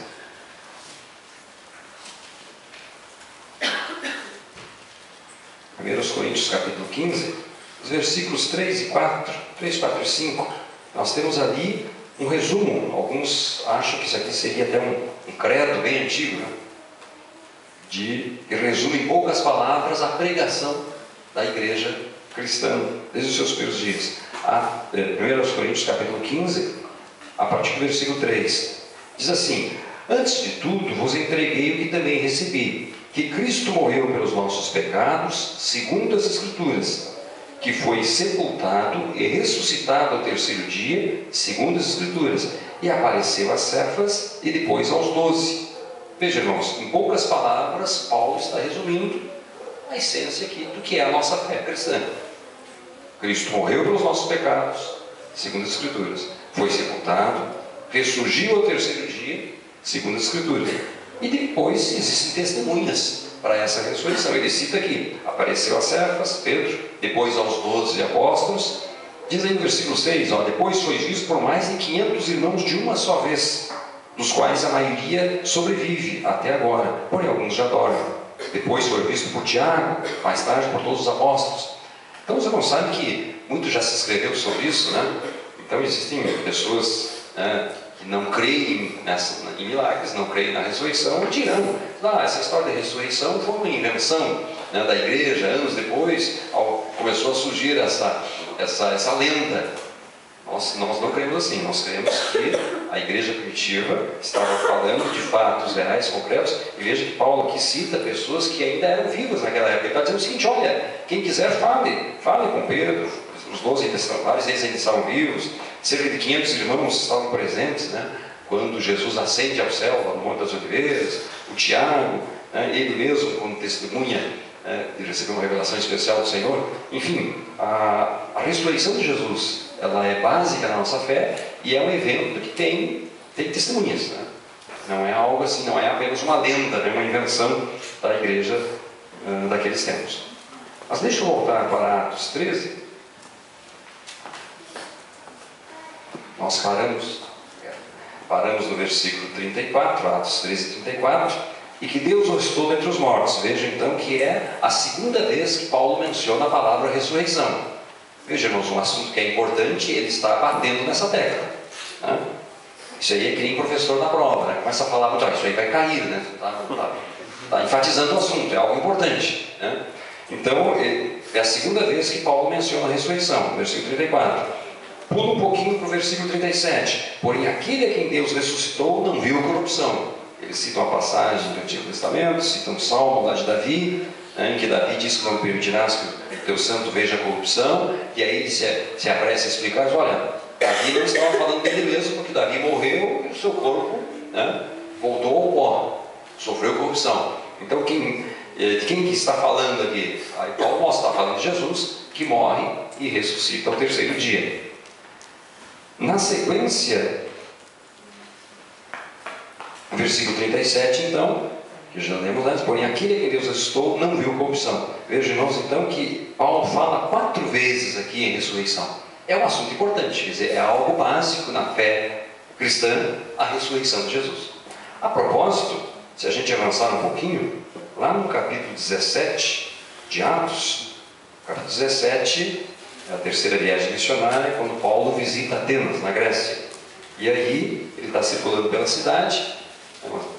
Primeiro Coríntios, capítulo 15, os versículos 3 e 4, 3, 4 e 5, nós temos ali um resumo. Alguns acham que isso aqui seria até um credo bem antigo, né? Que resume em poucas palavras a pregação da igreja cristã desde os seus primeiros dias. 1 Coríntios capítulo 15, a partir do versículo 3, diz assim: antes de tudo vos entreguei o que também recebi, que Cristo morreu pelos nossos pecados, segundo as Escrituras, que foi sepultado e ressuscitado ao terceiro dia, segundo as Escrituras, e apareceu a Cefas e depois aos 12. Veja, irmãos, em poucas palavras, Paulo está resumindo a essência aqui do que é a nossa fé cristã. Cristo morreu pelos nossos pecados, segundo as Escrituras, foi sepultado, ressurgiu ao terceiro dia, segundo as Escrituras, e depois existem testemunhas para essa ressurreição. Ele cita aqui: apareceu a Cefas, Pedro, depois aos 12 apóstolos. Diz aí no versículo 6, depois foi visto por mais de 500 irmãos de uma só vez, dos quais a maioria sobrevive até agora, porém alguns já dormem. Depois foi visto por Tiago, mais tarde por todos os apóstolos. Então você não sabe que muito já se escreveu sobre isso, né? Então existem pessoas, né, que não creem em milagres, não creem na ressurreição, e dirão: essa história da ressurreição foi uma invenção, né, da igreja. Anos depois começou a surgir essa lenda. Nós não cremos assim. Nós cremos que a igreja primitiva estava falando de fatos reais, concretos. E veja que Paulo aqui cita pessoas que ainda eram vivas naquela época. Ele está dizendo o seguinte: olha, quem quiser fale com Pedro, os 12 testamentários, eles ainda estavam vivos. Cerca de 500 irmãos estavam presentes, né, quando Jesus ascende ao céu, lá no Monte das Oliveiras. O Tiago, né, ele mesmo, como testemunha, ele recebeu uma revelação especial do Senhor. Enfim, a ressurreição de Jesus, ela é básica na nossa fé e é um evento que tem testemunhas, né? Não é algo assim, não é apenas uma lenda, né, uma invenção da igreja daqueles tempos. Mas deixa eu voltar para Atos 13. Nós paramos no versículo 34, Atos 13, 34, e que Deus o ressuscitou dentre os mortos. Veja então que é a segunda vez que Paulo menciona a palavra ressurreição. Veja, irmãos, um assunto que é importante, ele está batendo nessa tecla, né? Isso aí é que nem professor na prova, né? Começa a falar muito, isso aí vai cair, né? Está enfatizando o assunto, é algo importante, né? Então, é a segunda vez que Paulo menciona a ressurreição, versículo 34. Pula um pouquinho para o versículo 37. Porém, aquele a quem Deus ressuscitou não viu corrupção. eles citam a passagem do Antigo Testamento, citam um salmo lá de Davi, em que Davi diz que não permitirás que o teu santo veja a corrupção, e aí ele se apressa a explicar, olha, Davi não estava falando dele mesmo, porque Davi morreu e o seu corpo, né, voltou ao pó, sofreu corrupção. Então de quem que está falando aqui? Aí Paulo mostra, está falando de Jesus, que morre e ressuscita ao terceiro dia. Na sequência, no versículo 37, então, que já lemos antes, porém aquele a quem Deus ressuscitou não viu corrupção. Veja, irmãos, então, que Paulo fala 4 vezes aqui em ressurreição. É um assunto importante, quer dizer, é algo básico na fé cristã, a ressurreição de Jesus. A propósito, se a gente avançar um pouquinho, lá no capítulo 17 de Atos, capítulo 17, é a terceira viagem missionária, quando Paulo visita Atenas, na Grécia. E aí, ele está circulando pela cidade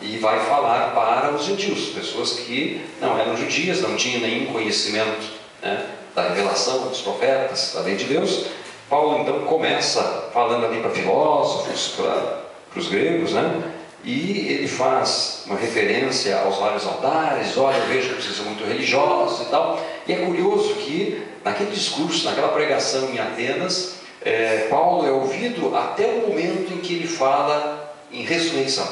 e vai falar para os gentios, pessoas que não eram judias, não tinham nenhum conhecimento, né, da revelação dos profetas, da lei de Deus. Paulo então começa falando ali para filósofos, para os gregos, né? E ele faz uma referência aos vários altares, olha, eu vejo que vocês são muito religiosos e tal. E é curioso que naquele discurso, naquela pregação em Atenas, Paulo é ouvido até o momento em que ele fala em ressurreição,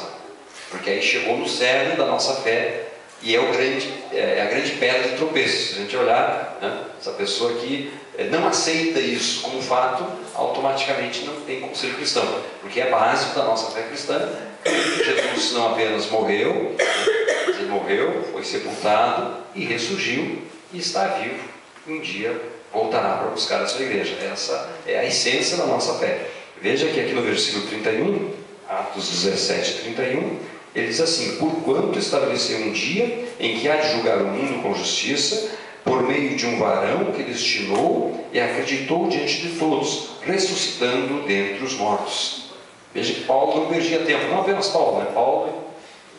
porque aí chegou no cerne da nossa fé e é a grande pedra de tropeço. Se a gente olhar, né, essa pessoa que não aceita isso como fato, automaticamente não tem como ser cristão, porque é básico da nossa fé cristã. Jesus não apenas morreu, ele morreu, foi sepultado e ressurgiu e está vivo. Um dia voltará para buscar a sua igreja. Essa é a essência da nossa fé. Veja que aqui no versículo 31, Atos 17, 31, ele diz assim: porquanto estabeleceu um dia em que há de julgar o mundo com justiça, por meio de um varão que destinou e acreditou diante de todos, ressuscitando dentre os mortos. Veja que Paulo não perdia tempo, não apenas Paulo, né? Paulo,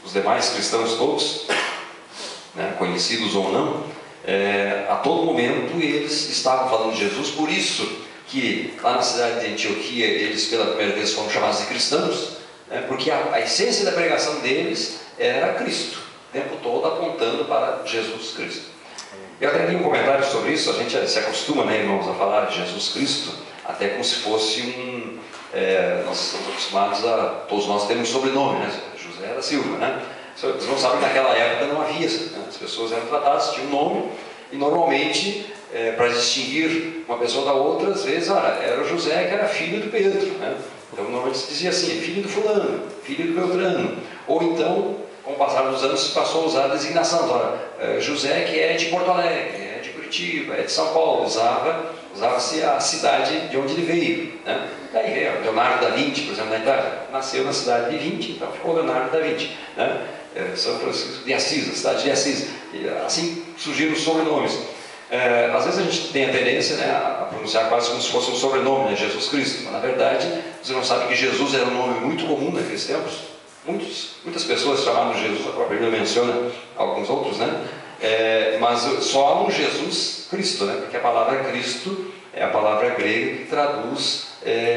os demais cristãos todos, né, conhecidos ou não, a todo momento eles estavam falando de Jesus. Por isso que lá na cidade de Antioquia eles pela primeira vez foram chamados de cristãos, né, porque a essência da pregação deles era Cristo, o tempo todo apontando para Jesus Cristo. Eu até li um comentário sobre isso. A gente se acostuma, né, irmãos, a falar de Jesus Cristo até como se fosse nós estamos acostumados todos nós temos sobrenome, né? José da Silva, né? Vocês não sabem que naquela época não havia, né? As pessoas eram tratadas, tinham um nome, e normalmente, para distinguir uma pessoa da outra, às vezes, era o José que era filho do Pedro, né? Então normalmente se dizia assim, filho do fulano, filho do Beltrano. Ou então, com o passar dos anos, se passou a usar a designação, José que é de Porto Alegre, é de Curitiba, é de São Paulo, usava-se a cidade de onde ele veio, né? Daí veio Leonardo da Vinci, por exemplo, na Itália, nasceu na cidade de Vinci, então ficou Leonardo da Vinci, né? São Francisco de Assis, a cidade de Assis, e assim surgiram os sobrenomes. Às vezes a gente tem a tendência, né, a pronunciar quase como se fosse um sobrenome, né, Jesus Cristo, mas na verdade você não sabe que Jesus era um nome muito comum naqueles tempos. Muitas pessoas chamavam Jesus, a própria Bíblia menciona alguns outros, né? Mas só há um Jesus Cristo, né? Porque a palavra Cristo é a palavra grega que traduz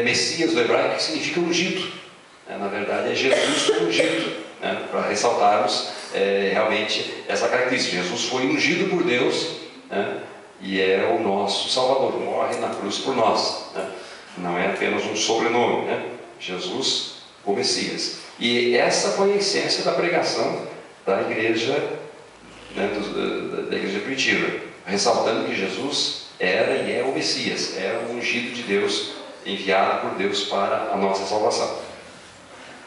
Messias do hebraico, que significa ungido. Na verdade é Jesus ungido, né? Para ressaltarmos realmente essa característica. Jesus foi ungido por Deus, né? E é o nosso Salvador, morre na cruz por nós, né? Não é apenas um sobrenome, né? Jesus, o Messias. E essa foi a essência da pregação da igreja, né, da igreja primitiva, ressaltando que Jesus era e é o Messias, é o ungido de Deus, enviado por Deus para a nossa salvação.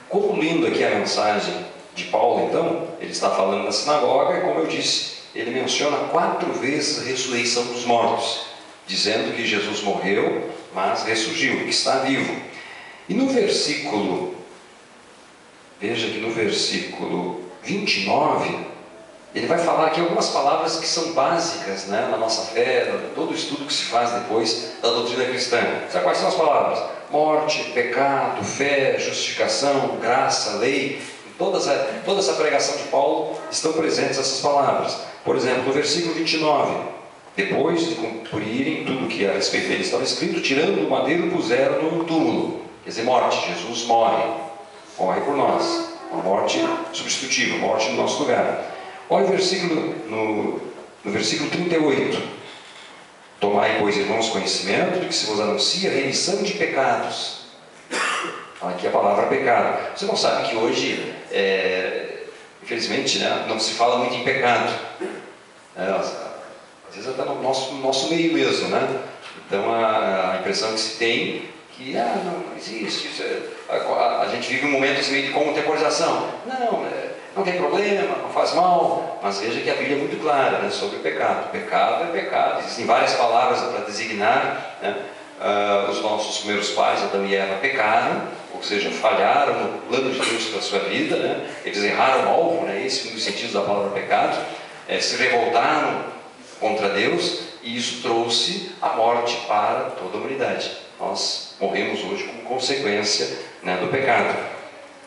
Concluindo aqui a mensagem de Paulo, então, ele está falando na sinagoga, e como eu disse, ele menciona 4 vezes a ressurreição dos mortos, dizendo que Jesus morreu, mas ressurgiu, que está vivo. E no versículo, veja que no versículo 29, ele vai falar aqui algumas palavras que são básicas, né, na nossa fé, todo o estudo que se faz depois da doutrina cristã. Sabe quais são as palavras? Morte, pecado, fé, justificação, graça, lei. Em toda essa pregação de Paulo estão presentes essas palavras. Por exemplo, no versículo 29, depois de cumprirem tudo que a respeito dele estava escrito, tirando o madeiro, puseram no túmulo. Quer dizer, morte. Jesus morre por nós. uma morte substitutiva, morte no nosso lugar. Olha o versículo, no versículo 38. Tomai, pois, irmãos, conhecimento de que se vos anuncia a remissão de pecados. Aqui a palavra pecado. Você não sabe que hoje, infelizmente, né, não se fala muito em pecado. Às vezes até no nosso meio mesmo, né? Então a impressão que se tem que não existe. A gente vive um momento assim, meio de contemporização. Não tem problema, não faz mal. Mas veja que a Bíblia é muito clara, né, sobre o pecado. Pecado é pecado. Existem várias palavras para designar, né? Os nossos primeiros pais, Adão e Eva, pecaram, ou seja, falharam no plano de Deus para a sua vida, né? Eles erraram o alvo, né? Esse é um dos sentidos da palavra pecado. Se revoltaram contra Deus, e isso trouxe a morte para toda a humanidade. Nós morremos hoje como consequência, né, do pecado.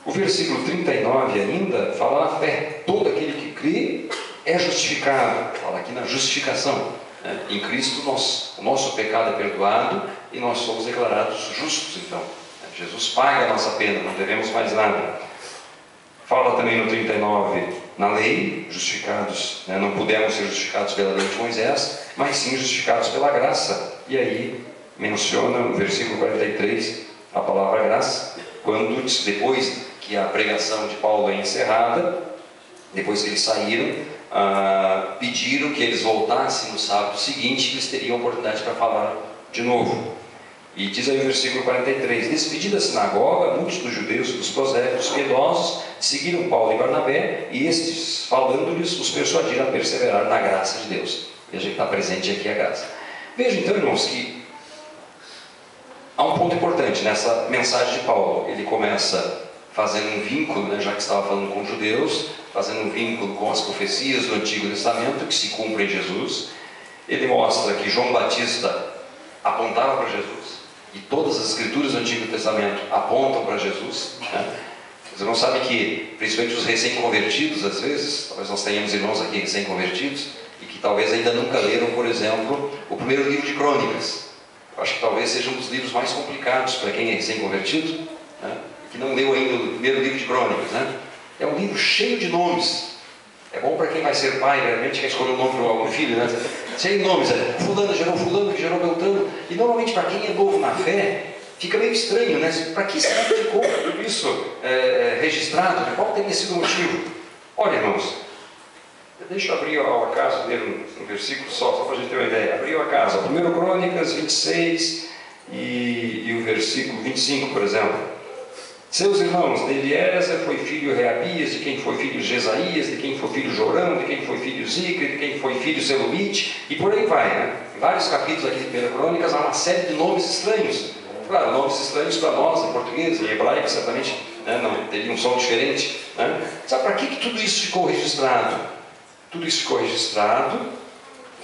O versículo 39 ainda fala na fé. Todo aquele que crê é justificado. Fala aqui na justificação, né? Em Cristo o nosso pecado é perdoado e nós somos declarados justos. Então, Jesus paga a nossa pena, não devemos mais nada. Fala também no 39, na lei, justificados, né? Não pudemos ser justificados pela lei de Moisés, mas sim justificados pela graça. E aí menciona no versículo 43 a palavra graça, quando depois que a pregação de Paulo é encerrada, depois que eles saíram, pediram que eles voltassem no sábado seguinte, que eles teriam oportunidade para falar de novo. E diz aí o versículo 43, despedida a sinagoga, muitos dos judeus, dos prosélitos piedosos, seguiram Paulo e Barnabé, e estes, falando-lhes, os persuadiram a perseverar na graça de Deus. Veja que está presente aqui a graça. Veja então, irmãos, que há um ponto importante nessa mensagem de Paulo. Ele começa fazendo um vínculo, né, já que estava falando com judeus, fazendo um vínculo com as profecias do Antigo Testamento, que se cumprem em Jesus. Ele mostra que João Batista apontava para Jesus, e todas as escrituras do Antigo Testamento apontam para Jesus, né? Você não sabe que, principalmente os recém-convertidos, às vezes, talvez nós tenhamos irmãos aqui recém-convertidos, e que talvez ainda nunca leram, por exemplo, o primeiro livro de Crônicas. Eu acho que talvez seja um dos livros mais complicados para quem é recém-convertido, né? Que não leu ainda o primeiro livro de Crônicas, né? É um livro cheio de nomes. É bom para quem vai ser pai, realmente, quer escolher o nome para algum filho, né? Cheio de nomes, fulano gerou fulano, que gerou Beltrano. E normalmente para quem é novo na fé, fica meio estranho, né? Para que será que ficou tudo isso registrado? Qual teria sido o motivo? Olha, irmãos, deixa eu abrir ao acaso, ler um versículo só para a gente ter uma ideia. Abriu a casa, 1 Crônicas 26 e o versículo 25, por exemplo. Seus irmãos, de Eliezer foi filho Reabias, de quem foi filho Jesaías, de quem foi filho Jorão, de quem foi filho Zicre, de quem foi filho Selomite, e por aí vai, né? Em vários capítulos aqui de 1 Crônicas há uma série de nomes estranhos. Claro, nomes estranhos para nós, em português, em hebraico, certamente, né, não teria um som diferente, né? Sabe para que tudo isso ficou registrado? Tudo isso ficou registrado,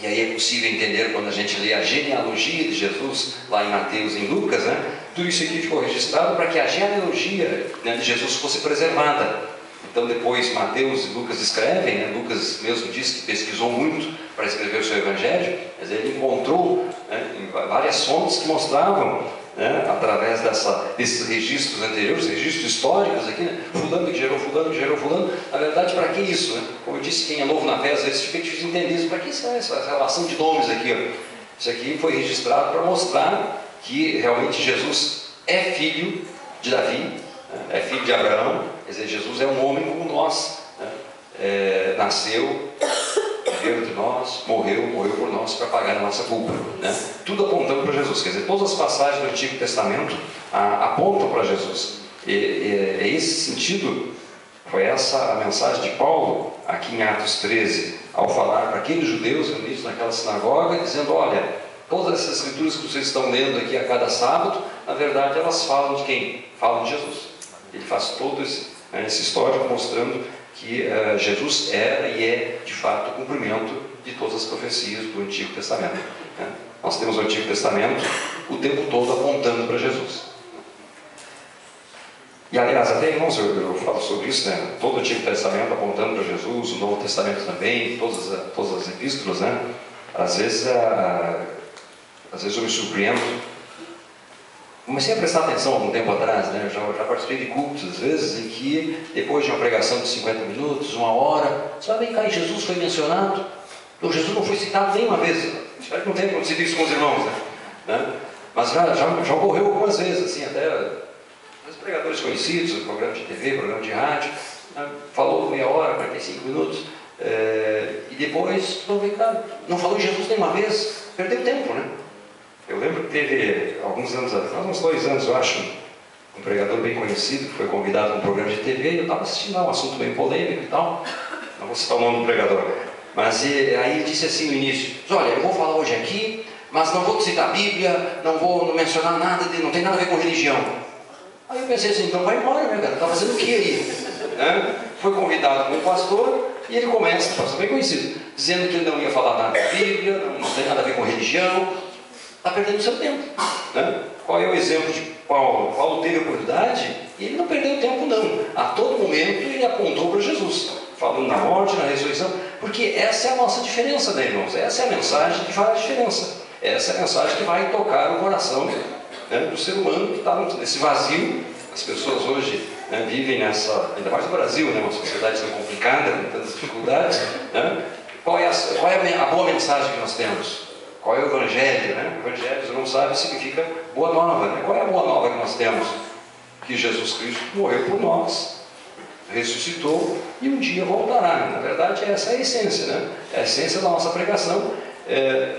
e aí é possível entender quando a gente lê a genealogia de Jesus, lá em Mateus e em Lucas, né? Tudo isso aqui ficou registrado para que a genealogia, né, de Jesus fosse preservada. Então depois Mateus e Lucas escrevem, né? Lucas mesmo diz que pesquisou muito para escrever o seu evangelho, mas ele encontrou, né, em várias fontes que mostravam, né, através desses registros anteriores, registros históricos aqui, né, fulano que gerou fulano, que gerou fulano. Na verdade, para que isso, né? Como eu disse, quem é novo na fé às vezes fica difícil de entender isso. Para que essa relação de nomes aqui, ó? Isso aqui foi registrado para mostrar que realmente Jesus é filho de Davi, né? É filho de Abraão. Quer dizer, Jesus é um homem como nós, né? Nasceu, viveu entre nós, morreu por nós para pagar a nossa culpa, né? Tudo apontando para Jesus. Quer dizer, todas as passagens do Antigo Testamento apontam para Jesus. É esse sentido, foi essa a mensagem de Paulo aqui em Atos 13, ao falar para aqueles judeus reunidos naquela sinagoga, dizendo: olha, todas essas escrituras que vocês estão lendo aqui a cada sábado, na verdade elas falam de quem? Falam de Jesus. Ele faz todo esse histórico mostrando que Jesus era e é de fato o cumprimento de todas as profecias do Antigo Testamento, né? Nós temos o Antigo Testamento o tempo todo apontando para Jesus. E aliás, até irmãos, eu falo sobre isso, né? Todo o Antigo Testamento apontando para Jesus, o Novo Testamento também, todas as epístolas, né? Às vezes eu me surpreendo comecei a prestar atenção algum tempo atrás, né? Já participei de cultos, às vezes, em que depois de uma pregação de 50 minutos, 1 hora, você vai, vem cá, e Jesus foi mencionado. Então, Jesus não foi citado nenhuma vez. Espero que não tenha acontecido isso com os irmãos, né? Mas já ocorreu algumas vezes, assim, até os pregadores conhecidos, programa de TV, programa de rádio, né? Falou meia hora, 45 minutos, e depois, não vem cá, não falou de Jesus nenhuma vez, perdeu tempo, né? Eu lembro que teve, alguns anos atrás, uns 2 anos, eu acho, um pregador bem conhecido, que foi convidado a um programa de TV, e eu estava assistindo lá um assunto bem polêmico e tal, não vou citar o nome do pregador, mas aí ele disse assim no início: olha, eu vou falar hoje aqui, mas não vou citar a Bíblia, não vou mencionar nada, não tem nada a ver com religião. Aí eu pensei assim, então vai embora, né, cara? Está fazendo o que aí? Né? Foi convidado como pastor e ele começa, pastor bem conhecido, dizendo que ele não ia falar nada da Bíblia, não tem nada a ver com religião. Está perdendo seu tempo, né? Qual é o exemplo de Paulo? Paulo teve a oportunidade e ele não perdeu tempo, não. A todo momento ele apontou para Jesus, falando na morte, na ressurreição, porque essa é a nossa diferença, né, irmãos? Essa é a mensagem que faz a diferença. Essa é a mensagem que vai tocar o coração, né, do ser humano que está nesse vazio. As pessoas hoje, né, vivem nessa, ainda mais no Brasil, né, uma sociedade tão complicada, com tantas dificuldades, né? Qual é a boa mensagem que nós temos? Qual é o Evangelho, né? O Evangelho, você não sabe, significa boa nova, né? Qual é a boa nova que nós temos? Que Jesus Cristo morreu por nós, ressuscitou e um dia voltará. Na verdade, essa é a essência, né? É a essência da nossa pregação.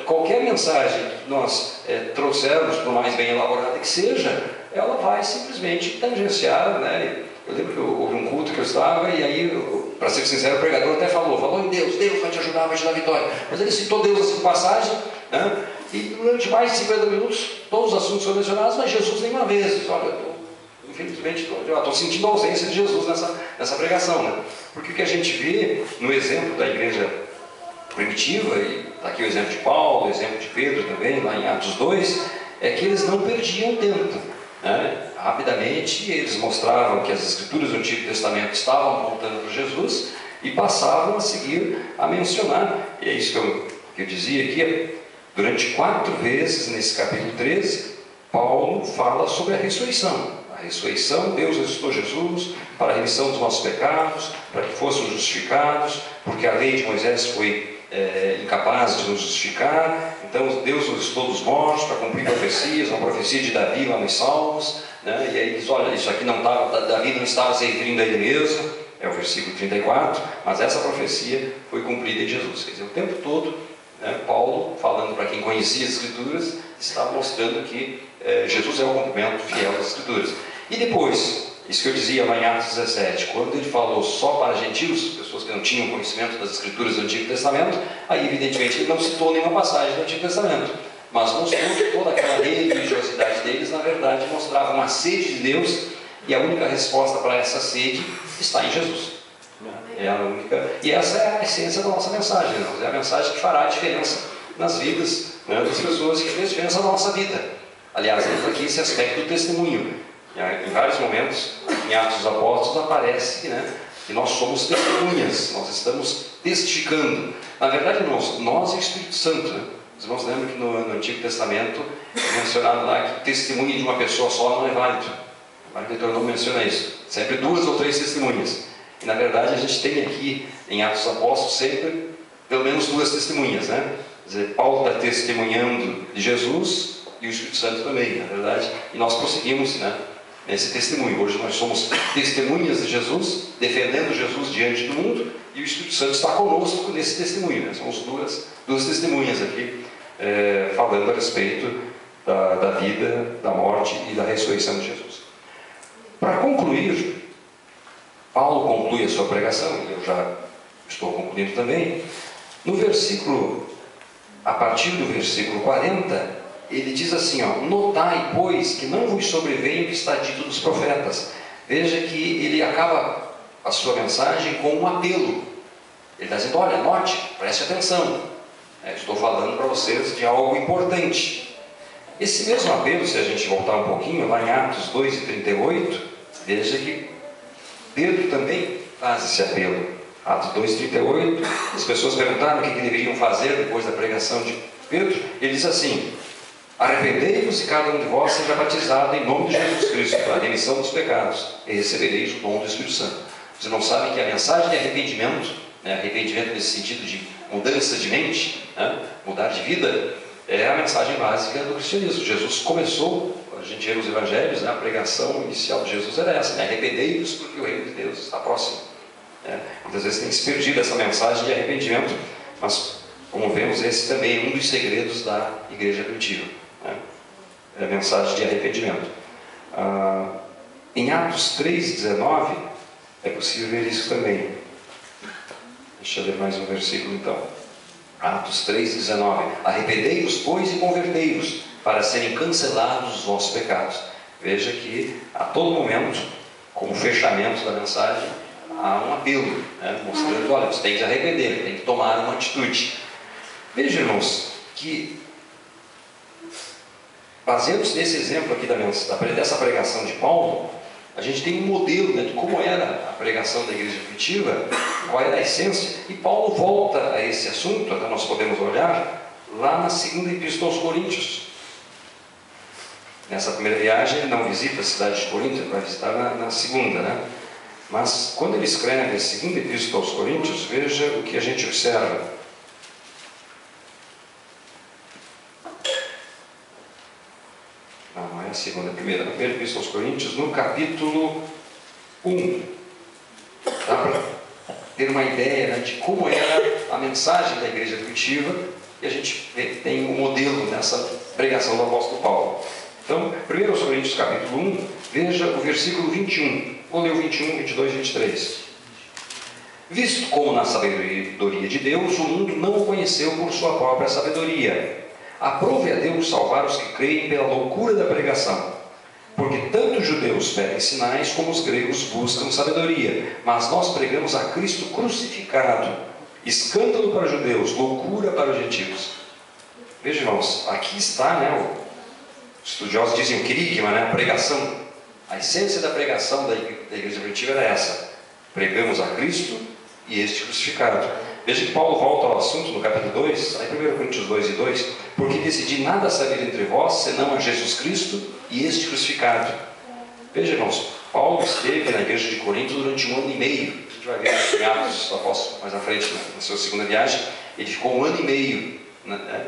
Qualquer mensagem que nós trouxermos, por mais bem elaborada que seja, ela vai simplesmente tangenciar, né? Eu lembro que houve um culto que eu estava e aí, para ser sincero, o pregador até falou em Deus, Deus vai te ajudar, vai te dar vitória. Mas ele citou Deus assim, passagem, né? E durante mais de 50 minutos, todos os assuntos foram mencionados, mas Jesus nenhuma vez. Olha, infelizmente, estou sentindo a ausência de Jesus nessa pregação, né? Porque o que a gente vê no exemplo da igreja primitiva, e está aqui o exemplo de Paulo, o exemplo de Pedro também, lá em Atos 2, é que eles não perdiam tempo, né? Rapidamente eles mostravam que as escrituras do Antigo Testamento estavam apontando para Jesus e passavam a seguir a mencionar. E é isso que eu dizia aqui. Durante 4 vezes nesse capítulo 13, Paulo fala sobre a ressurreição. A ressurreição, Deus ressuscitou Jesus para a remissão dos nossos pecados, para que fôssemos justificados, porque a lei de Moisés foi incapaz de nos justificar. Então Deus nos ressuscitou dos mortos para cumprir profecias, uma profecia de Davi lá nos Salmos, né? E aí diz, olha, isso aqui não estava, Davi não estava se referindo a ele mesmo, é o versículo 34, mas essa profecia foi cumprida em Jesus. Quer dizer, o tempo todo, né, Paulo, falando para quem conhecia as Escrituras, está mostrando que Jesus é o cumprimento fiel das Escrituras. E depois, isso que eu dizia lá em Atos 17, quando ele falou só para gentios, pessoas que não tinham conhecimento das Escrituras do Antigo Testamento, aí evidentemente ele não citou nenhuma passagem do Antigo Testamento, mas mostrou que toda aquela religiosidade deles, na verdade, mostrava uma sede de Deus, e a única resposta para essa sede está em Jesus. É a única, e essa é a essência da nossa mensagem, né? É a mensagem que fará a diferença nas vidas, né, das pessoas, que fez diferença na nossa vida. Aliás, entra aqui esse aspecto do testemunho. Em vários momentos, em Atos dos Apóstolos, aparece, né, que nós somos testemunhas, nós estamos testificando. Na verdade, nós e o Espírito Santo, né? Os irmãos lembram que no Antigo Testamento é mencionado lá que testemunho de uma pessoa só não é válido. O Marco não menciona isso. Sempre 2 ou 3 testemunhas. E na verdade a gente tem aqui em Atos dos Apóstolos sempre pelo menos 2 testemunhas, né? Quer dizer, Paulo está testemunhando de Jesus e o Espírito Santo também, na verdade. E nós prosseguimos, né, nesse testemunho. Hoje nós somos testemunhas de Jesus, defendendo Jesus diante do mundo, e o Espírito Santo está conosco nesse testemunho, né? Somos duas testemunhas aqui, falando a respeito da vida, da morte e da ressurreição de Jesus. Para concluir, Paulo conclui a sua pregação, e eu já estou concluindo também, no versículo, a partir do versículo 40, ele diz assim, ó: notai, pois, que não vos sobreveio o que está dito dos profetas. Veja que ele acaba a sua mensagem com um apelo. Ele está dizendo, olha, note, preste atenção, estou falando para vocês de algo importante. Esse mesmo apelo, se a gente voltar um pouquinho, lá em Atos 2:38, veja que Pedro também faz esse apelo. Atos 2:38, as pessoas perguntaram o que deveriam fazer depois da pregação de Pedro. Ele diz assim: Arrependei-vos e cada um de vós seja batizado em nome de Jesus Cristo para a remissão dos pecados e recebereis o dom do Espírito Santo. Vocês não sabem que a mensagem de arrependimento, né, arrependimento nesse sentido de mudança de mente, né, mudar de vida, é a mensagem básica do cristianismo. Jesus começou, a gente vê nos evangelhos, né, a pregação inicial de Jesus era essa, né, arrependei-vos porque o reino de Deus está próximo. Muitas vezes tem se perdido essa mensagem de arrependimento, mas como vemos, esse também é um dos segredos da igreja primitiva, né? É a mensagem de arrependimento. Em Atos 3,19 é possível ver isso também. Deixa eu ler mais um versículo então. Atos 3,19: arrependei-vos, pois, e convertei-vos, para serem cancelados os vossos pecados. Veja que a todo momento, como fechamento da mensagem, há um apelo, né, mostrando, olha, você tem que se arrepender, tem que tomar uma atitude. Veja, irmãos, que baseados nesse exemplo aqui dessa pregação de Paulo, a gente tem um modelo, né, de como era a pregação da igreja primitiva, qual era a essência, e Paulo volta a esse assunto, até nós podemos olhar lá na segunda epístola aos Coríntios. Nessa primeira viagem ele não visita a cidade de Corinto, ele vai visitar na segunda, né? Mas quando ele escreve a segunda epístola aos Coríntios, veja o que a gente observa. Não é a segunda, a primeira epístola aos Coríntios, no capítulo 1. Dá para ter uma ideia, né, de como era a mensagem da igreja primitiva, e a gente tem um modelo nessa pregação do apóstolo Paulo. Então, 1 Coríntios capítulo 1, veja o versículo 21. Vou ler o 21, 22 e 23. Visto como na sabedoria de Deus, o mundo não o conheceu por sua própria sabedoria. Aprove a Deus salvar os que creem pela loucura da pregação. Porque tanto os judeus pedem sinais, como os gregos buscam sabedoria. Mas nós pregamos a Cristo crucificado, escândalo para os judeus, loucura para os gentios. Veja, irmãos, aqui está, né, os estudiosos dizem o querigma, né, a pregação. A essência da pregação da igreja primitiva era essa: pregamos a Cristo e este crucificado. Veja que Paulo volta ao assunto no capítulo 2, aí 1 Coríntios 2 e 2, porque decidi nada saber entre vós, senão a Jesus Cristo e este crucificado. Veja, irmãos, Paulo esteve na igreja de Corinto durante 1 ano e meio. A gente vai ver nos Atos dos Apóstolos mais à frente, na sua segunda viagem. Ele ficou 1 ano e meio.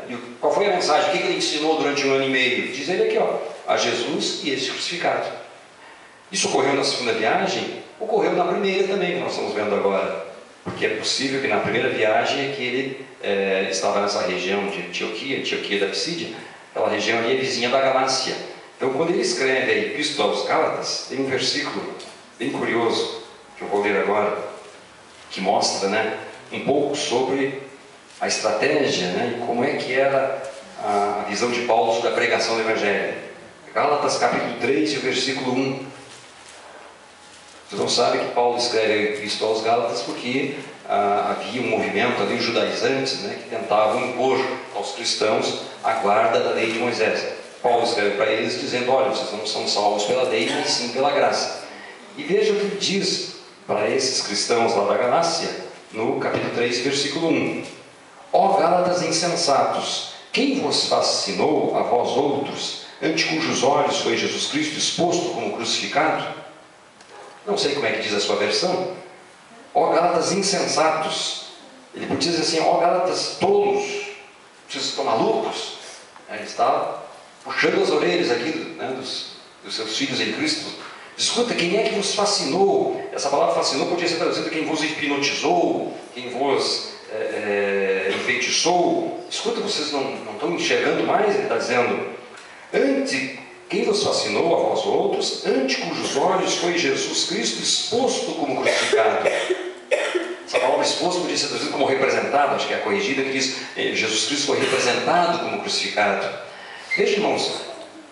E qual foi a mensagem? O que ele ensinou durante 1 ano e meio? Diz ele aqui, ó, a Jesus e este crucificado. Isso ocorreu na segunda viagem, ocorreu na primeira também, que nós estamos vendo agora. Porque é possível que na primeira viagem é que ele estava nessa região de Antioquia da Psídia, aquela região ali é vizinha da Galácia. Então, quando ele escreve a Epístola aos Gálatas, tem um versículo bem curioso, que eu vou ler agora, que mostra, né, um pouco sobre a estratégia, né, e como é que era a visão de Paulo sobre a pregação do Evangelho. Gálatas capítulo 3 e o versículo 1. Vocês não sabem que Paulo escreve a Epístola aos Gálatas porque havia um movimento ali, os judaizantes, né, que tentavam impor aos cristãos a guarda da lei de Moisés. Paulo escreve para eles dizendo, olha, vocês não são salvos pela lei, mas sim pela graça. E veja o que ele diz para esses cristãos lá da Galácia, no capítulo 3, versículo 1. Ó Gálatas insensatos, quem vos fascinou a vós outros, ante cujos olhos foi Jesus Cristo exposto como crucificado? Não sei como é que diz a sua versão. Ó Gálatas insensatos. Ele podia dizer assim, ó Gálatas tolos, vocês estão malucos? Ele está puxando as orelhas aqui, né, dos seus filhos em Cristo. Escuta, quem é que vos fascinou? Essa palavra fascinou podia ser traduzida quem vos hipnotizou, quem vos enfeitiçou. Escuta, vocês não estão enxergando mais? Ele está dizendo, quem vos fascinou a vós outros, ante cujos olhos foi Jesus Cristo exposto como crucificado. Essa palavra exposto podia ser traduzida como representado, acho que é a corrigida, que diz Jesus Cristo foi representado como crucificado. Veja, irmãos,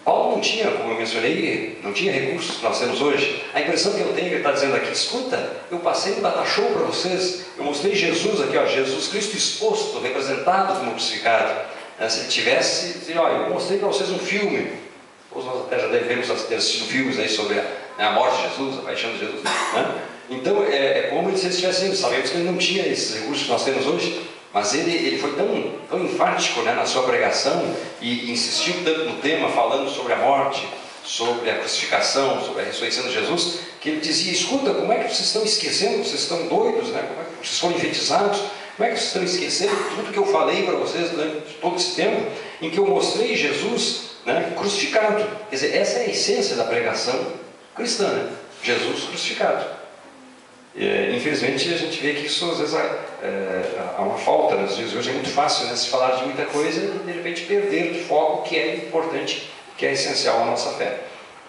Paulo não tinha, como eu mencionei, não tinha recursos que nós temos hoje. A impressão que eu tenho, ele está dizendo aqui, escuta, eu passei um data show para vocês, eu mostrei Jesus aqui, ó, Jesus Cristo exposto, representado como crucificado. Se ele tivesse, ó, eu mostrei para vocês um filme, todos nós até já devemos ter assistido filmes aí sobre a morte de Jesus, a paixão de Jesus, né? Então, é como se eles estivessem, sabemos que ele não tinha esses recursos que nós temos hoje, Mas ele foi tão enfático, né, na sua pregação e insistiu tanto no tema, falando sobre a morte, sobre a crucificação, sobre a ressurreição de Jesus, que ele dizia: escuta, como é que vocês estão esquecendo? Vocês estão doidos, né? Como é que vocês foram enfeitizados? Como é que vocês estão esquecendo tudo que eu falei para vocês durante todo esse tempo, em que eu mostrei Jesus, né, crucificado? Quer dizer, essa é a essência da pregação cristã, né? Jesus crucificado. Infelizmente a gente vê que isso às vezes há uma falta nos dias de hoje. É muito fácil, né, se falar de muita coisa e de repente perder de foco o que é importante, que é essencial à nossa fé.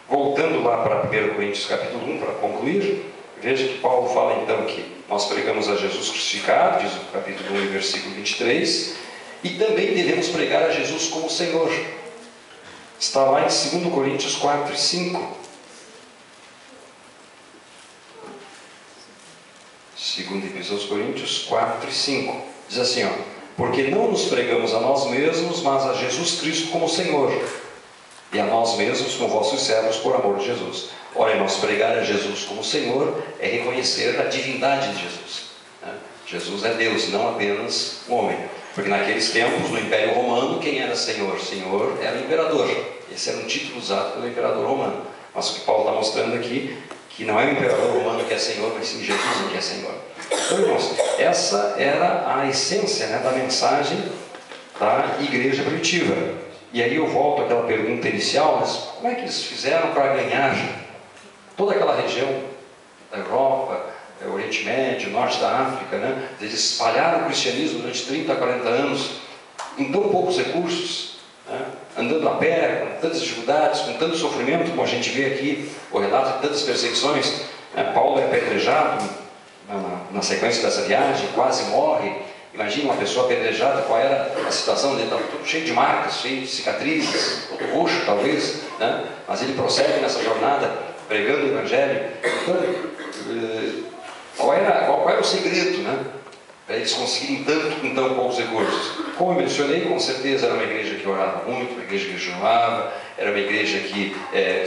Voltando lá para 1 Coríntios capítulo 1, para concluir, veja que Paulo fala então que nós pregamos a Jesus crucificado, diz o capítulo 1, versículo 23, e também devemos pregar a Jesus como Senhor. Está lá em 2 Coríntios 4 e 5. 2 Coríntios 4 e 5, diz assim, ó: porque não nos pregamos a nós mesmos, mas a Jesus Cristo como Senhor, e a nós mesmos como vossos servos por amor de Jesus. Ora, nós pregar a Jesus como Senhor é reconhecer a divindade de Jesus, né? Jesus é Deus, não apenas um homem. Porque naqueles tempos, no Império Romano, quem era Senhor? Senhor era o imperador. Esse era um título usado pelo imperador romano. Mas o que Paulo está mostrando aqui, que não é o imperador romano que é Senhor, mas sim Jesus que é Senhor. Então, irmãos, essa era a essência, né, da mensagem da igreja primitiva. E aí eu volto àquela pergunta inicial: mas como é que eles fizeram para ganhar toda aquela região da Europa, Oriente Médio, Norte da África, né? Eles espalharam o cristianismo durante 30, 40 anos, em tão poucos recursos, né? Andando a pé, com tantas dificuldades, com tanto sofrimento, como a gente vê aqui, o relato de tantas perseguições, né? Paulo é apedrejado na sequência dessa viagem, quase morre. Imagina uma pessoa apedrejada, qual era a situação dele? Estava tudo cheio de marcas, cheio de cicatrizes, todo roxo talvez, né? Mas ele prossegue nessa jornada, pregando o Evangelho. Então, qual era o segredo, né, para eles conseguirem tanto com tão poucos recursos? Como eu mencionei, com certeza era uma igreja que orava muito, uma igreja que jejuava, era uma igreja que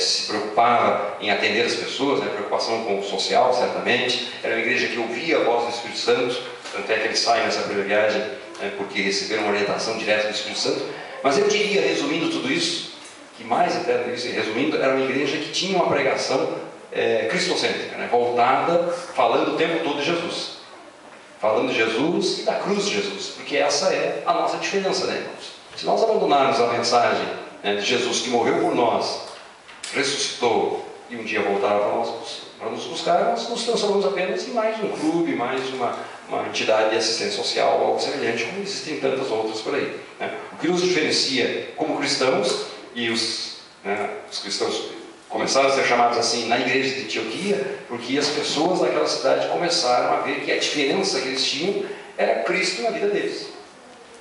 se preocupava em atender as pessoas, né, preocupação com o social, certamente. Era uma igreja que ouvia a voz do Espírito Santo, tanto é que eles saem nessa primeira viagem, né, porque receberam uma orientação direta do Espírito Santo. Mas eu diria, resumindo tudo isso, que mais até isso, resumindo, era uma igreja que tinha uma pregação cristocêntrica, né, voltada, falando o tempo todo de Jesus, falando de Jesus e da cruz de Jesus, porque essa é a nossa diferença, né, irmãos? Se nós abandonarmos a mensagem, né, de Jesus que morreu por nós, ressuscitou e um dia voltará para nos buscar, nós nos transformamos apenas em mais um clube, mais uma entidade de assistência social, algo semelhante, como existem tantas outras por aí, né? O que nos diferencia como cristãos, e os cristãos começaram a ser chamados assim na igreja de Antioquia, porque as pessoas daquela cidade começaram a ver que a diferença que eles tinham era Cristo na vida deles.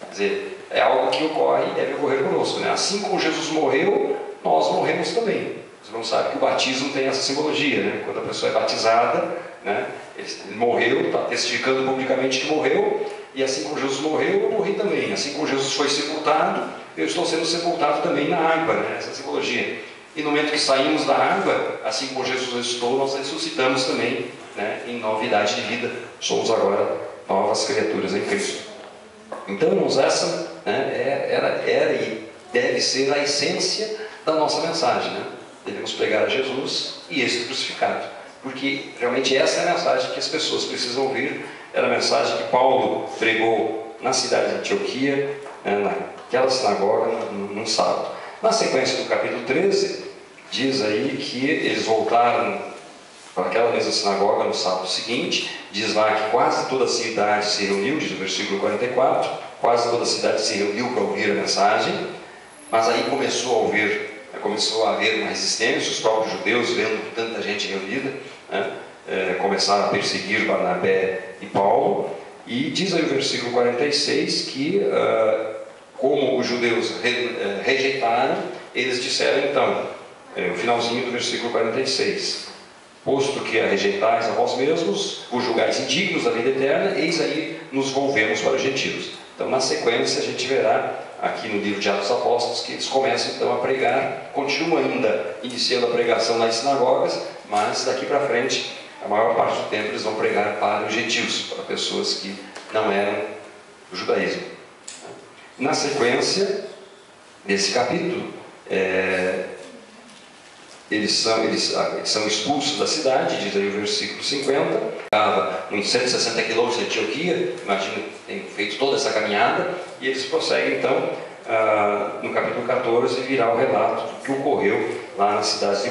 Quer dizer, é algo que ocorre e deve ocorrer conosco, né? Assim como Jesus morreu, nós morremos também. Você não sabe que o batismo tem essa simbologia, né? Quando a pessoa é batizada, né, ele morreu, está testificando publicamente que morreu, e assim como Jesus morreu, eu morri também. Assim como Jesus foi sepultado, eu estou sendo sepultado também na água, né? Essa simbologia. E no momento que saímos da água, assim como Jesus ressuscitou, nós ressuscitamos também, né, em novidade de vida. Somos agora novas criaturas em Cristo. Então, irmãos, essa, né, era e deve ser a essência da nossa mensagem, né? Devemos pregar a Jesus e esse crucificado, porque realmente essa é a mensagem que as pessoas precisam ouvir. Era a mensagem que Paulo pregou na cidade de Antioquia, né, naquela sinagoga, num sábado. Na sequência do capítulo 13, diz aí que eles voltaram para aquela mesma sinagoga no sábado seguinte. Diz lá que quase toda a cidade se reuniu, diz o versículo 44, quase toda a cidade se reuniu para ouvir a mensagem. Mas aí começou a haver uma resistência. Os próprios judeus, vendo tanta gente reunida, né, começaram a perseguir Barnabé e Paulo. E diz aí o versículo 46 que como os judeus rejeitaram, eles disseram então, o finalzinho do versículo 46: posto que a rejeitais a vós mesmos, vos julgais indignos da vida eterna, eis aí nos volvemos para os gentios. Então, na sequência, a gente verá aqui no livro de Atos dos Apóstolos que eles começam então a pregar, continuam ainda iniciando a pregação nas sinagogas, mas daqui para frente, a maior parte do tempo eles vão pregar para os gentios, para pessoas que não eram judaísmo. Na sequência desse capítulo, eles são expulsos da cidade, diz aí o versículo 50, estava uns 160 quilômetros de Antioquia, imagina, tem feito toda essa caminhada, e eles prosseguem então, no capítulo 14, virá o relato do que ocorreu lá na cidade de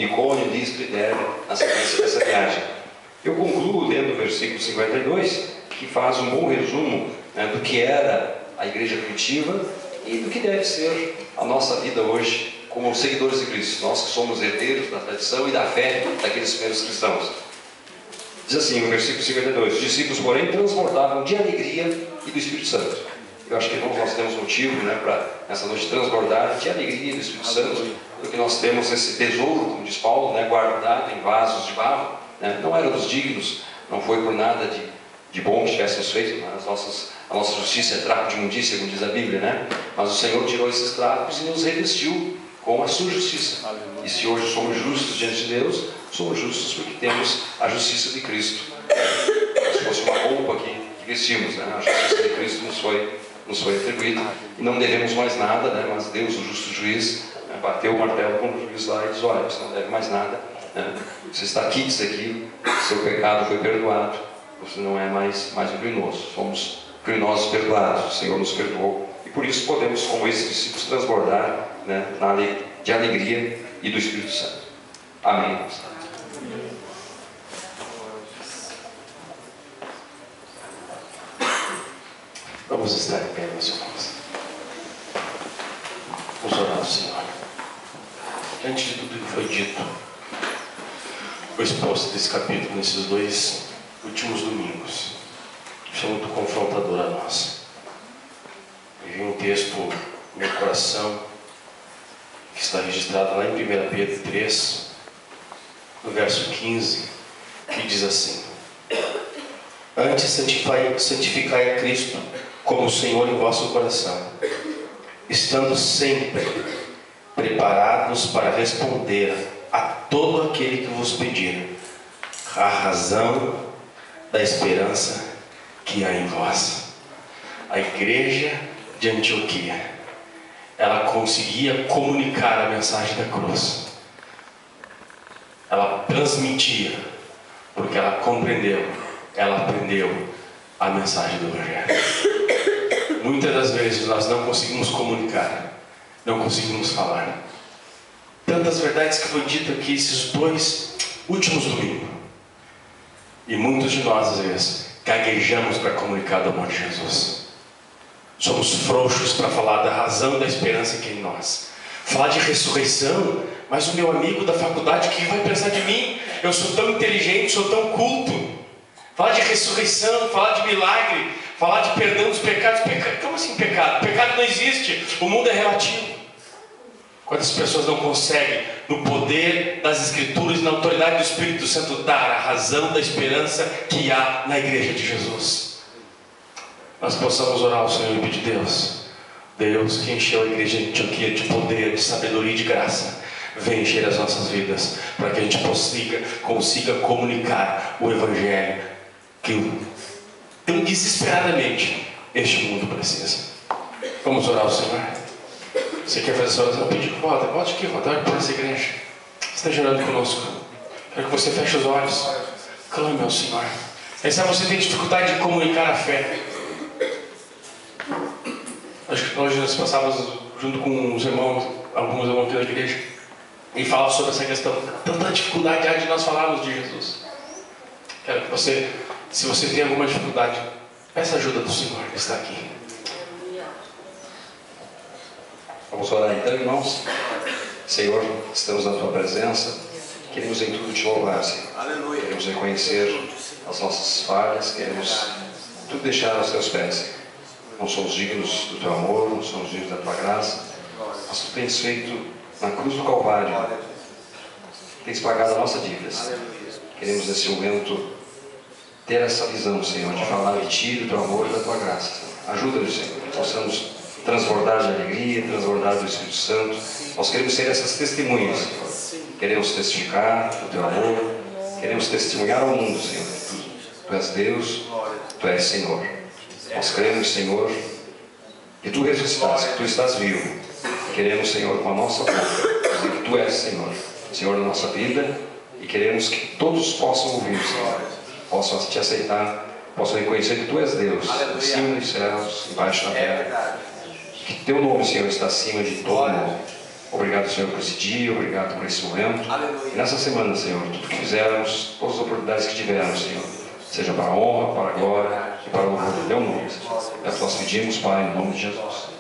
Icônio, Listra e Derbe, na sequência dessa viagem. Eu concluo lendo o versículo 52, que faz um bom resumo, né, do que era a igreja primitiva e do que deve ser a nossa vida hoje como seguidores de Cristo, nós que somos herdeiros da tradição e da fé daqueles primeiros cristãos. Diz assim o versículo 52: os discípulos, porém, transbordavam de alegria e do Espírito Santo. Eu acho que nós temos motivo, né, para nessa noite transbordar de alegria e do Espírito Santo, porque nós temos esse tesouro, como diz Paulo, né, guardado em vasos de barro, né, não éramos dignos, não foi por nada de bom que tivéssemos feito, né, a nossa justiça é trapo de imundícia, como diz a Bíblia, né? Mas o Senhor tirou esses trapos e nos revestiu com a sua justiça. E se hoje somos justos diante de Deus, somos justos porque temos a justiça de Cristo. Se fosse uma roupa que vestimos, né? A justiça de Cristo nos foi atribuída. E não devemos mais nada, né? Mas Deus, o justo juiz, né, bateu o martelo com o juiz lá e diz: olha, você não deve mais nada, né? Você está quites aqui, seu pecado foi perdoado, você não é mais um criminoso. Somos criminosos perdoados, o Senhor nos perdoou. E por isso podemos, como esses discípulos, transbordar, né, de alegria e do Espírito Santo. Amém. Vamos estar em pé, meus irmãos. Vamos orar ao Senhor. Diante de tudo que foi dito, foi exposto desse capítulo nesses 2 últimos domingos, isso é muito confrontador a nós. Eu vi um texto no meu coração que está registrado lá em 1 Pedro 3, no verso 15, que diz assim: antes santificai a Cristo como o Senhor em vosso coração, estando sempre preparados para responder a todo aquele que vos pedir a razão da esperança que há em vós. A igreja de Antioquia, ela conseguia comunicar a mensagem da cruz. Ela transmitia, porque ela compreendeu, ela aprendeu a mensagem do Evangelho. Muitas das vezes nós não conseguimos comunicar, não conseguimos falar. Tantas verdades que foi dito aqui esses 2 últimos domingos. E muitos de nós, às vezes, gaguejamos para comunicar do amor de Jesus. Somos frouxos para falar da razão da esperança que é em nós. Falar de ressurreição, mas o meu amigo da faculdade, o que vai pensar de mim? Eu sou tão inteligente, sou tão culto. Falar de ressurreição, falar de milagre, falar de perdão dos pecados. Como assim pecado? Pecado não existe, o mundo é relativo. Quantas pessoas não conseguem, no poder das Escrituras e na autoridade do Espírito Santo, dar a razão da esperança que há na igreja de Jesus? Nós possamos orar ao Senhor e pedir: Deus que encheu a igreja de Antioquia de poder, de sabedoria e de graça, vem encher as nossas vidas, para que a gente consiga comunicar o Evangelho que tão desesperadamente este mundo precisa. Vamos orar ao Senhor. Você quer fazer essa oração? Pedir, volte aqui, olhe por essa igreja. Você está orando conosco. Quero que você feche os olhos. Clame ao Senhor. Aí sabe, você tem dificuldade de comunicar a fé. Acho que hoje nós passávamos junto com os irmãos, alguns irmãos aqui da igreja, e falávamos sobre essa questão. Tanta dificuldade há de nós falarmos de Jesus. Quero que você, se você tem alguma dificuldade, peça ajuda do Senhor que está aqui. Vamos orar então, irmãos. Senhor, estamos na Tua presença. Queremos em tudo Te louvar, Senhor. Aleluia. Queremos reconhecer as nossas falhas. Queremos tudo deixar aos Teus pés, Senhor. Não somos dignos do Teu amor, não somos dignos da Tua graça. Mas Tu tens feito na cruz do Calvário. Tens pagado a nossa dívida, Senhor. Queremos nesse momento ter essa visão, Senhor, de falar de Ti, do Teu amor e da Tua graça, Senhor. Ajuda-nos, Senhor, que possamos transbordar de alegria, transbordar do Espírito Santo. Nós queremos ser essas testemunhas, Senhor. Queremos testificar o Teu amor. Queremos testemunhar ao mundo, Senhor. Tu és Deus, Tu és Senhor. Nós cremos, Senhor, que Tu ressuscitaste, que Tu estás vivo. E queremos, Senhor, com a nossa boca, dizer que Tu és, Senhor, Senhor da nossa vida. E queremos que todos possam ouvir, Senhor, possam Te aceitar, possam reconhecer que Tu és Deus, em cima dos céus, embaixo da terra. Que Teu nome, Senhor, está acima de todo nome. Obrigado, Senhor, por esse dia, obrigado por esse momento. E nessa semana, Senhor, tudo que fizermos, todas as oportunidades que tivermos, Senhor, seja para a honra, para a glória e para o louvor do Teu nome, Senhor. É o que nós pedimos, Pai, em nome de Jesus.